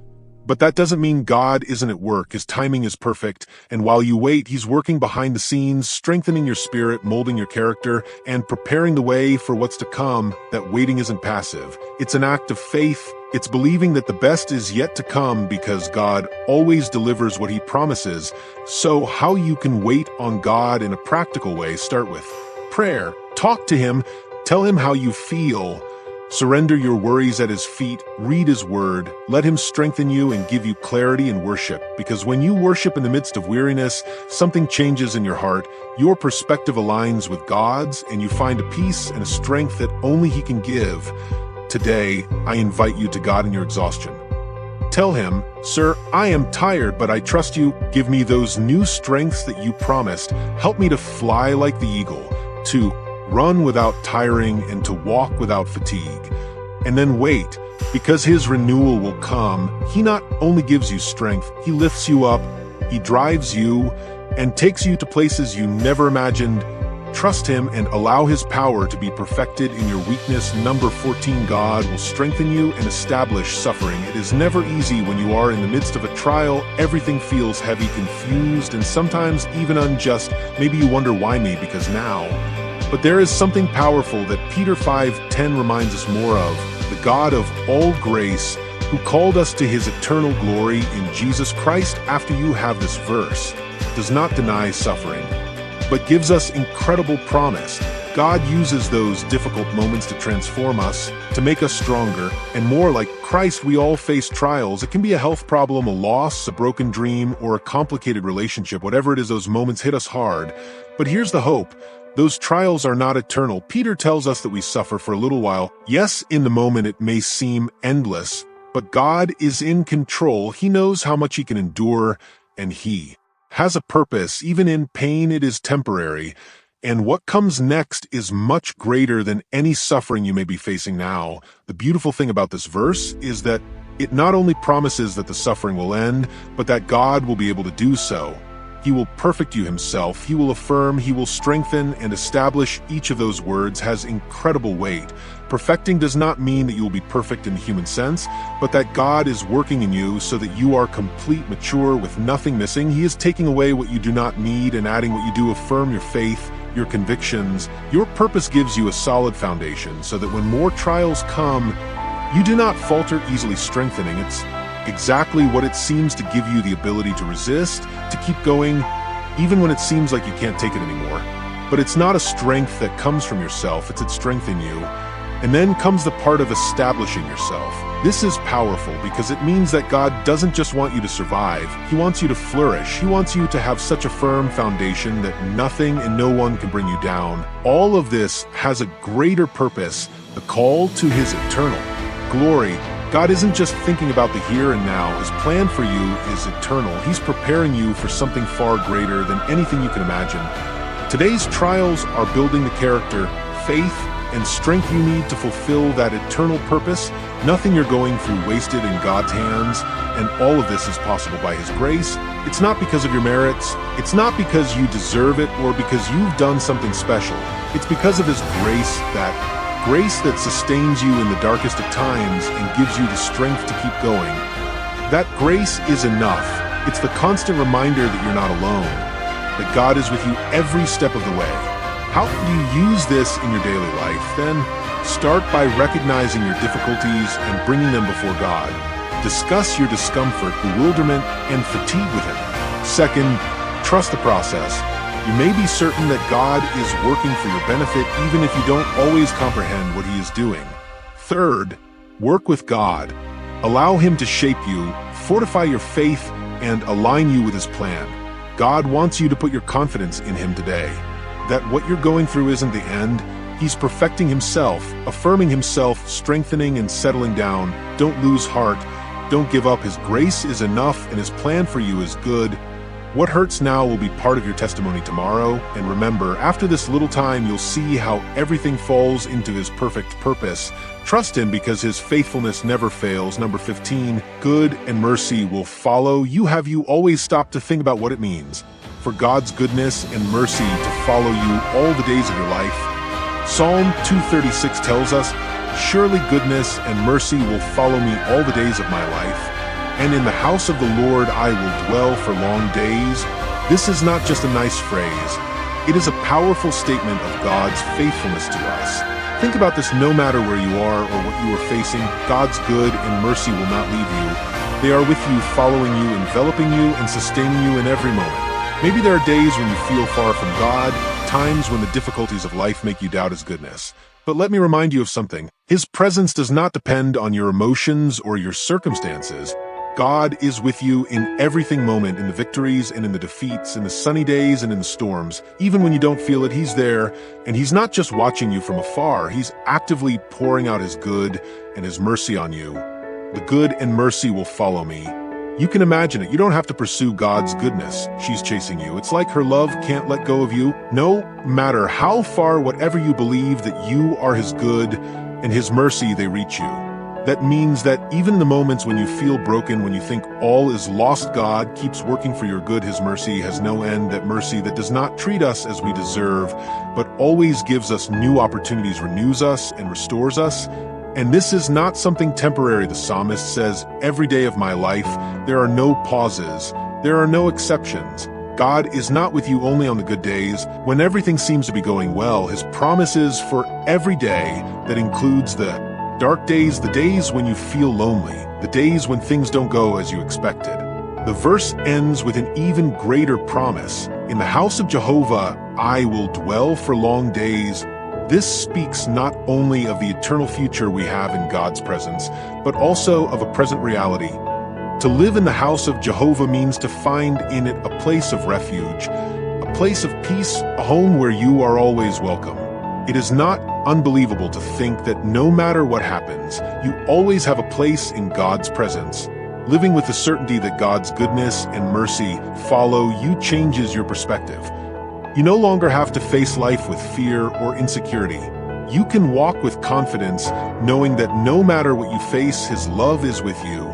But that doesn't mean God isn't at work. His timing is perfect, and while you wait, He's working behind the scenes, strengthening your spirit, molding your character, and preparing the way for what's to come. That waiting isn't passive. It's an act of faith. It's believing that the best is yet to come because God always delivers what He promises. So how you can wait on God in a practical way, start with prayer. Talk to Him. Tell Him how you feel. Surrender your worries at His feet, read His word, let Him strengthen you and give you clarity in worship, because when you worship in the midst of weariness, something changes in your heart, your perspective aligns with God's, and you find a peace and a strength that only He can give. Today, I invite you to God in your exhaustion. Tell Him, "Sir, I am tired, but I trust you. Give me those new strengths that you promised. Help me to fly like the eagle, to run without tiring, and to walk without fatigue." And then wait, because His renewal will come. He not only gives you strength, He lifts you up, He drives you, and takes you to places you never imagined. Trust Him and allow His power to be perfected in your weakness. Number 14, God will strengthen you and establish suffering. It is never easy when you are in the midst of a trial. Everything feels heavy, confused, and sometimes even unjust. Maybe you wonder, why me? Because now. But there is something powerful that Peter 5:10 reminds us more of. The God of all grace, who called us to His eternal glory in Jesus Christ. After you have this verse, does not deny suffering, but gives us incredible promise. God uses those difficult moments to transform us, to make us stronger, and more like Christ. We all face trials. It can be a health problem, a loss, a broken dream, or a complicated relationship. Whatever it is, those moments hit us hard. But here's the hope. Those trials are not eternal. Peter tells us that we suffer for a little while. Yes, in the moment it may seem endless, but God is in control. He knows how much He can endure, and He has a purpose. Even in pain, it is temporary. And what comes next is much greater than any suffering you may be facing now. The beautiful thing about this verse is that it not only promises that the suffering will end, but that God will be able to do so. He will perfect you Himself. He will affirm, He will strengthen and establish. Each of those words has incredible weight. Perfecting does not mean that you will be perfect in the human sense, but that God is working in you so that you are complete, mature, with nothing missing. He is taking away what you do not need and adding what you do. Affirm your faith, your convictions. Your purpose gives you a solid foundation so that when more trials come, you do not falter easily. Strengthening, it's exactly what it seems to give you the ability to resist, to keep going, even when it seems like you can't take it anymore. But it's not a strength that comes from yourself, it's its strength in you. And then comes the part of establishing yourself. This is powerful because it means that God doesn't just want you to survive, He wants you to flourish. He wants you to have such a firm foundation that nothing and no one can bring you down. All of this has a greater purpose, the call to His eternal glory. God isn't just thinking about the here and now. His plan for you is eternal. He's preparing you for something far greater than anything you can imagine. Today's trials are building the character, faith, and strength you need to fulfill that eternal purpose. Nothing you're going through wasted in God's hands, and all of this is possible by His grace. It's not because of your merits. It's not because you deserve it or because you've done something special. It's because of His grace that sustains you in the darkest of times and gives you the strength to keep going. That grace is enough. It's the constant reminder that you're not alone, that God is with you every step of the way. How do you use this in your daily life? Then start by recognizing your difficulties and bringing them before God. Discuss your discomfort, bewilderment, and fatigue with Him. Second, trust the process. You may be certain that God is working for your benefit even if you don't always comprehend what He is doing. Third, work with God. Allow Him to shape you, fortify your faith, and align you with His plan. God wants you to put your confidence in Him today, that what you're going through isn't the end. He's perfecting Himself, affirming Himself, strengthening and settling down. Don't lose heart. Don't give up. His grace is enough and His plan for you is good. What hurts now will be part of your testimony tomorrow, and remember, after this little time, you'll see how everything falls into His perfect purpose. Trust Him because His faithfulness never fails. Number 15, good and mercy will follow you. Have you always stopped to think about what it means for God's goodness and mercy to follow you all the days of your life? Psalm 236 tells us, surely goodness and mercy will follow me all the days of my life, and in the house of the Lord I will dwell for long days. This is not just a nice phrase. It is a powerful statement of God's faithfulness to us. Think about this: no matter where you are or what you are facing, God's good and mercy will not leave you. They are with you, following you, enveloping you, and sustaining you in every moment. Maybe there are days when you feel far from God, times when the difficulties of life make you doubt His goodness. But let me remind you of something. His presence does not depend on your emotions or your circumstances. God is with you in everything moment, in the victories and in the defeats, in the sunny days and in the storms. Even when you don't feel it, He's there, and He's not just watching you from afar. He's actively pouring out His good and His mercy on you. The good and mercy will follow me. You can imagine it. You don't have to pursue God's goodness. She's chasing you. It's like her love can't let go of you. No matter how far, whatever you believe, that you are His good and His mercy, they reach you. That means that even in the moments when you feel broken, when you think all is lost, God keeps working for your good. His mercy has no end, that mercy that does not treat us as we deserve, but always gives us new opportunities, renews us, and restores us. And this is not something temporary. The psalmist says, every day of my life, there are no pauses, there are no exceptions. God is not with you only on the good days, when everything seems to be going well. His promise is for every day. That includes the dark days, the days when you feel lonely, the days when things don't go as you expected. The verse ends with an even greater promise. In the house of Jehovah, I will dwell for long days. This speaks not only of the eternal future we have in God's presence, but also of a present reality. To live in the house of Jehovah means to find in it a place of refuge, a place of peace, a home where you are always welcome. It is not unbelievable to think that no matter what happens, you always have a place in God's presence. Living with the certainty that God's goodness and mercy follow you changes your perspective. You no longer have to face life with fear or insecurity. You can walk with confidence, knowing that no matter what you face, His love is with you.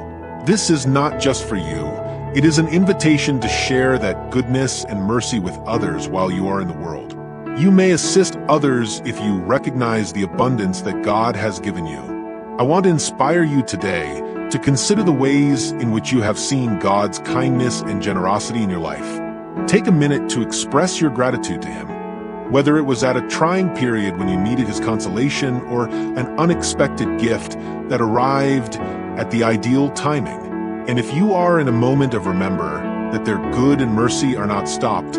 This is not just for you. It is an invitation to share that goodness and mercy with others while you are in the world. You may assist others if you recognize the abundance that God has given you. I want to inspire you today to consider the ways in which you have seen God's kindness and generosity in your life. Take a minute to express your gratitude to Him, whether it was at a trying period when you needed His consolation or an unexpected gift that arrived at the ideal timing. And if you are in a moment of remember that their good and mercy are not stopped,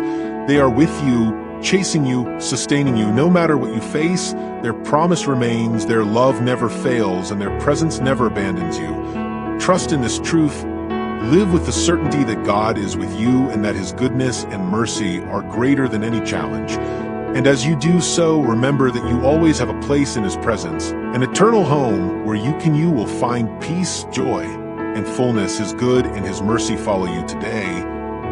they are with you, chasing you, sustaining you. No matter what you face, their promise remains, their love never fails, and their presence never abandons you. Trust in this truth. Live with the certainty that God is with you and that His goodness and mercy are greater than any challenge. And as you do so, remember that you always have a place in His presence, an eternal home where you will find peace, joy, and fullness. His good and His mercy follow you today,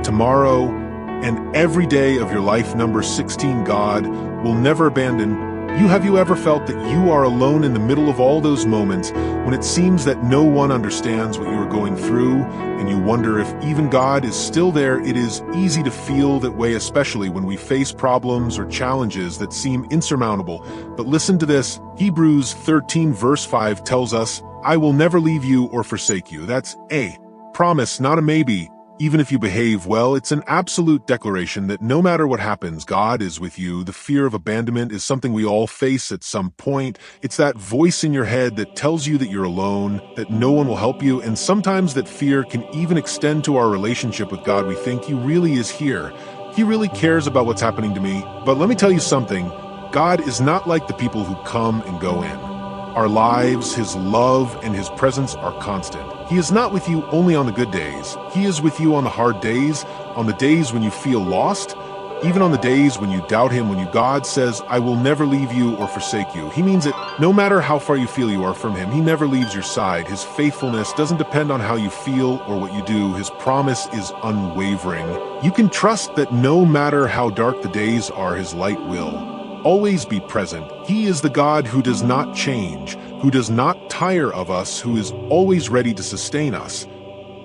tomorrow, and every day of your life. Number 16, God will never abandon you. Have you ever felt that you are alone in the middle of all those moments when it seems that no one understands what you are going through, and you wonder if even God is still there? It is easy to feel that way, especially when we face problems or challenges that seem insurmountable. But listen to this. Hebrews 13 verse 5 tells us, I will never leave you or forsake you. That's a promise, not a maybe. Even if you behave well, it's an absolute declaration that no matter what happens, God is with you. The fear of abandonment is something we all face at some point. It's that voice in your head that tells you that you're alone, that no one will help you, and sometimes that fear can even extend to our relationship with God. We think He really is here. He really cares about what's happening to me. But let me tell you something. God is not like the people who come and go in. Our lives, His love, and His presence are constant. He is not with you only on the good days. He is with you on the hard days, on the days when you feel lost. Even on the days when you doubt him, God says, "I will never leave you or forsake you." He means it. No matter how far you feel you are from him, he never leaves your side. His faithfulness doesn't depend on how you feel or what you do. His promise is unwavering. You can trust that no matter how dark the days are, his light will always be present. He is the God who does not change, who does not tire of us, who is always ready to sustain us.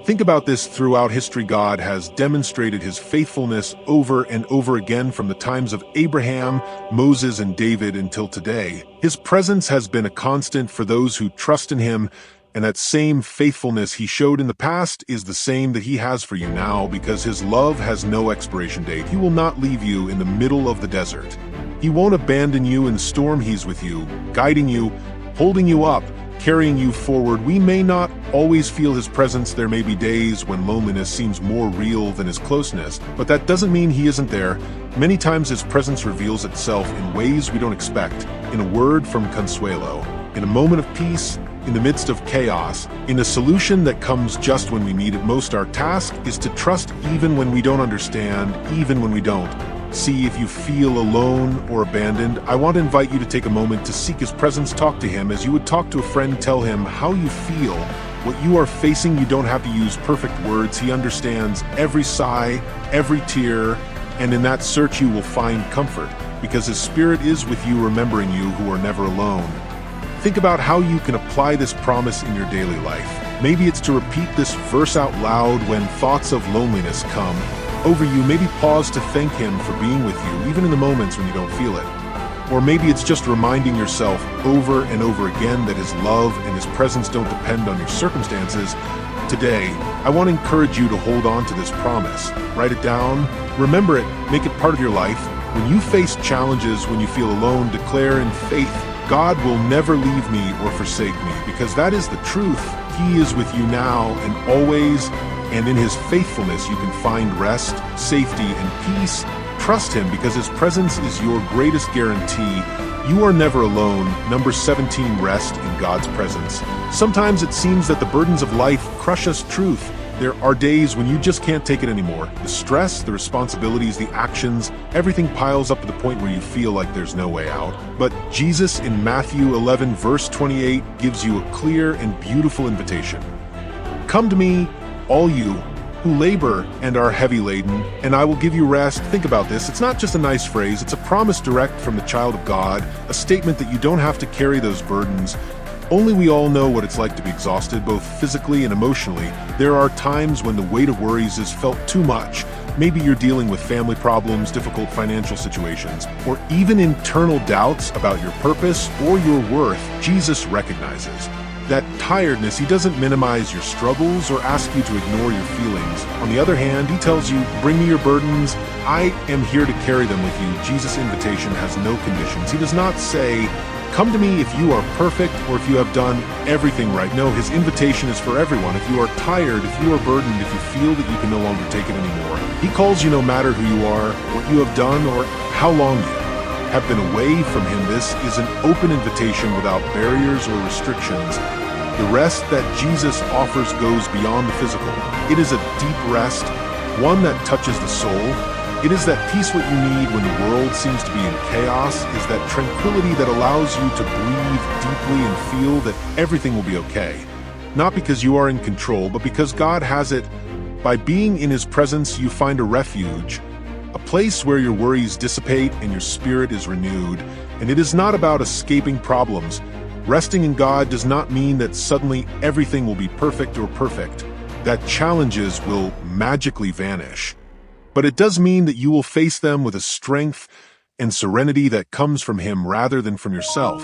Think about this. Throughout history, God has demonstrated his faithfulness over and over again, from the times of Abraham, Moses, and David until today. His presence has been a constant for those who trust in him, and that same faithfulness he showed in the past is the same that he has for you now, because his love has no expiration date. He will not leave you in the middle of the desert. He won't abandon you in the storm. He's with you, guiding you, holding you up, carrying you forward. We may not always feel his presence. There may be days when loneliness seems more real than his closeness, but that doesn't mean he isn't there. Many times his presence reveals itself in ways we don't expect, in a word from Consuelo, in a moment of peace, in the midst of chaos, in a solution that comes just when we need it most. Our task is to trust even when we don't understand, even when we don't. See, if you feel alone or abandoned, I want to invite you to take a moment to seek his presence. Talk to him as you would talk to a friend. Tell him how you feel, what you are facing. You don't have to use perfect words. He understands every sigh, every tear, and in that search you will find comfort, because his spirit is with you, remembering you who are never alone. Think about how you can apply this promise in your daily life. Maybe it's to repeat this verse out loud when thoughts of loneliness come over you. Maybe pause to thank him for being with you, even in the moments when you don't feel it. Or maybe it's just reminding yourself over and over again that his love and his presence don't depend on your circumstances. Today, I want to encourage you to hold on to this promise. Write it down, remember it, make it part of your life. When you face challenges, when you feel alone, declare in faith, "God will never leave me or forsake me," because that is the truth. He is with you now and always, and in his faithfulness you can find rest, safety, and peace. Trust him, because his presence is your greatest guarantee. You are never alone. Number 17, rest in God's presence. Sometimes it seems that the burdens of life crush us. Truth. There are days when you just can't take it anymore. The stress, the responsibilities, the actions, everything piles up to the point where you feel like there's no way out. But Jesus in Matthew 11 verse 28 gives you a clear and beautiful invitation. "Come to me, all you who labor and are heavy laden, and I will give you rest." Think about this. It's not just a nice phrase. It's a promise direct from the child of God, a statement that you don't have to carry those burdens. Only we all know what it's like to be exhausted, both physically and emotionally. There are times when the weight of worries is felt too much. Maybe you're dealing with family problems, difficult financial situations, or even internal doubts about your purpose or your worth. Jesus recognizes that tiredness. He doesn't minimize your struggles or ask you to ignore your feelings. On the other hand, he tells you, "Bring me your burdens. I am here to carry them with you." Jesus' invitation has no conditions. He does not say, "Come to me if you are perfect or if you have done everything right." No, his invitation is for everyone. If you are tired, if you are burdened, if you feel that you can no longer take it anymore. He calls you no matter who you are, what you have done, or how long you have been away from him. This is an open invitation without barriers or restrictions. The rest that Jesus offers goes beyond the physical. It is a deep rest, one that touches the soul. It is that peace what you need when the world seems to be in chaos, is that tranquility that allows you to breathe deeply and feel that everything will be okay. Not because you are in control, but because God has it. By being in his presence, you find a refuge, a place where your worries dissipate and your spirit is renewed. And it is not about escaping problems. Resting in God does not mean that suddenly everything will be perfect or perfect, that challenges will magically vanish. But it does mean that you will face them with a strength and serenity that comes from him rather than from yourself.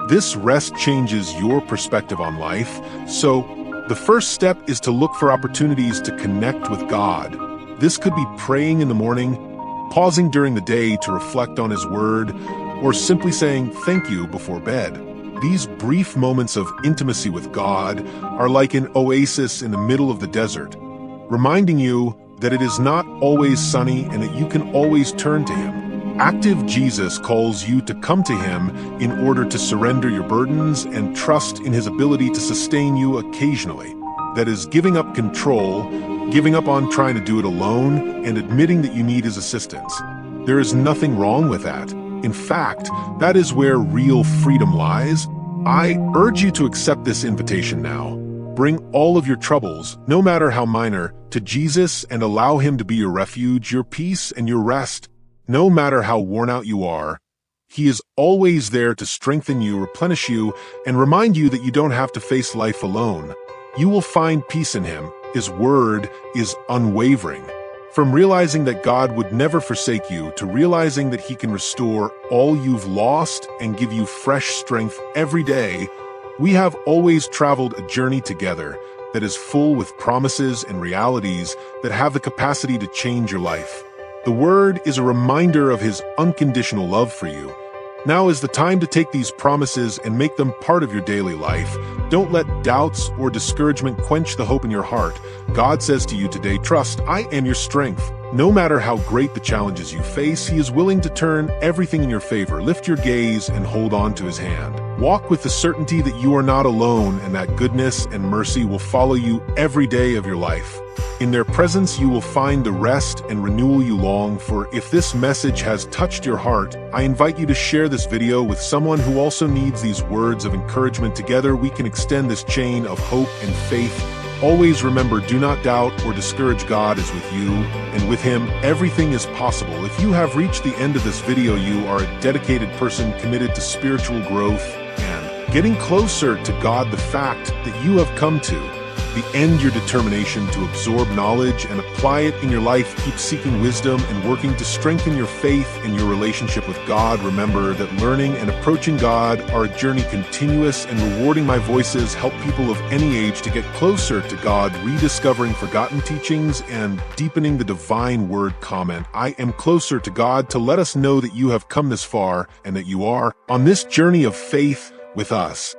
This rest changes your perspective on life. So the first step is to look for opportunities to connect with God. This could be praying in the morning, pausing during the day to reflect on his word, or simply saying thank you before bed. These brief moments of intimacy with God are like an oasis in the middle of the desert, reminding you that it is not always sunny and that you can always turn to him. Active Jesus calls you to come to him in order to surrender your burdens and trust in his ability to sustain you occasionally. That is, giving up control, giving up on trying to do it alone, and admitting that you need his assistance. There is nothing wrong with that. In fact, that is where real freedom lies. I urge you to accept this invitation now. Bring all of your troubles, no matter how minor, to Jesus and allow him to be your refuge, your peace, and your rest. No matter how worn out you are, he is always there to strengthen you, replenish you, and remind you that you don't have to face life alone. You will find peace in him. His word is unwavering. From realizing that God would never forsake you to realizing that he can restore all you've lost and give you fresh strength every day, we have always traveled a journey together that is full with promises and realities that have the capacity to change your life. The word is a reminder of his unconditional love for you. Now is the time to take these promises and make them part of your daily life. Don't let doubts or discouragement quench the hope in your heart. God says to you today, trust, I am your strength. No matter how great the challenges you face, he is willing to turn everything in your favor. Lift your gaze and hold on to his hand. Walk with the certainty that you are not alone and that goodness and mercy will follow you every day of your life. In their presence, you will find the rest and renewal you long for. If this message has touched your heart, I invite you to share this video with someone who also needs these words of encouragement. Together, we can extend this chain of hope and faith. Always remember, do not doubt or discourage. God is with you, and with him, everything is possible. If you have reached the end of this video, you are a dedicated person committed to spiritual growth and getting closer to God. The fact that you have come to the end your determination to absorb knowledge and apply it in your life. Keep seeking wisdom and working to strengthen your faith and your relationship with God. Remember that learning and approaching God are a journey, continuous and rewarding. My voices help people of any age to get closer to God, rediscovering forgotten teachings and deepening the divine word. Comment, I am closer to God, to let us know that you have come this far and that you are on this journey of faith with us.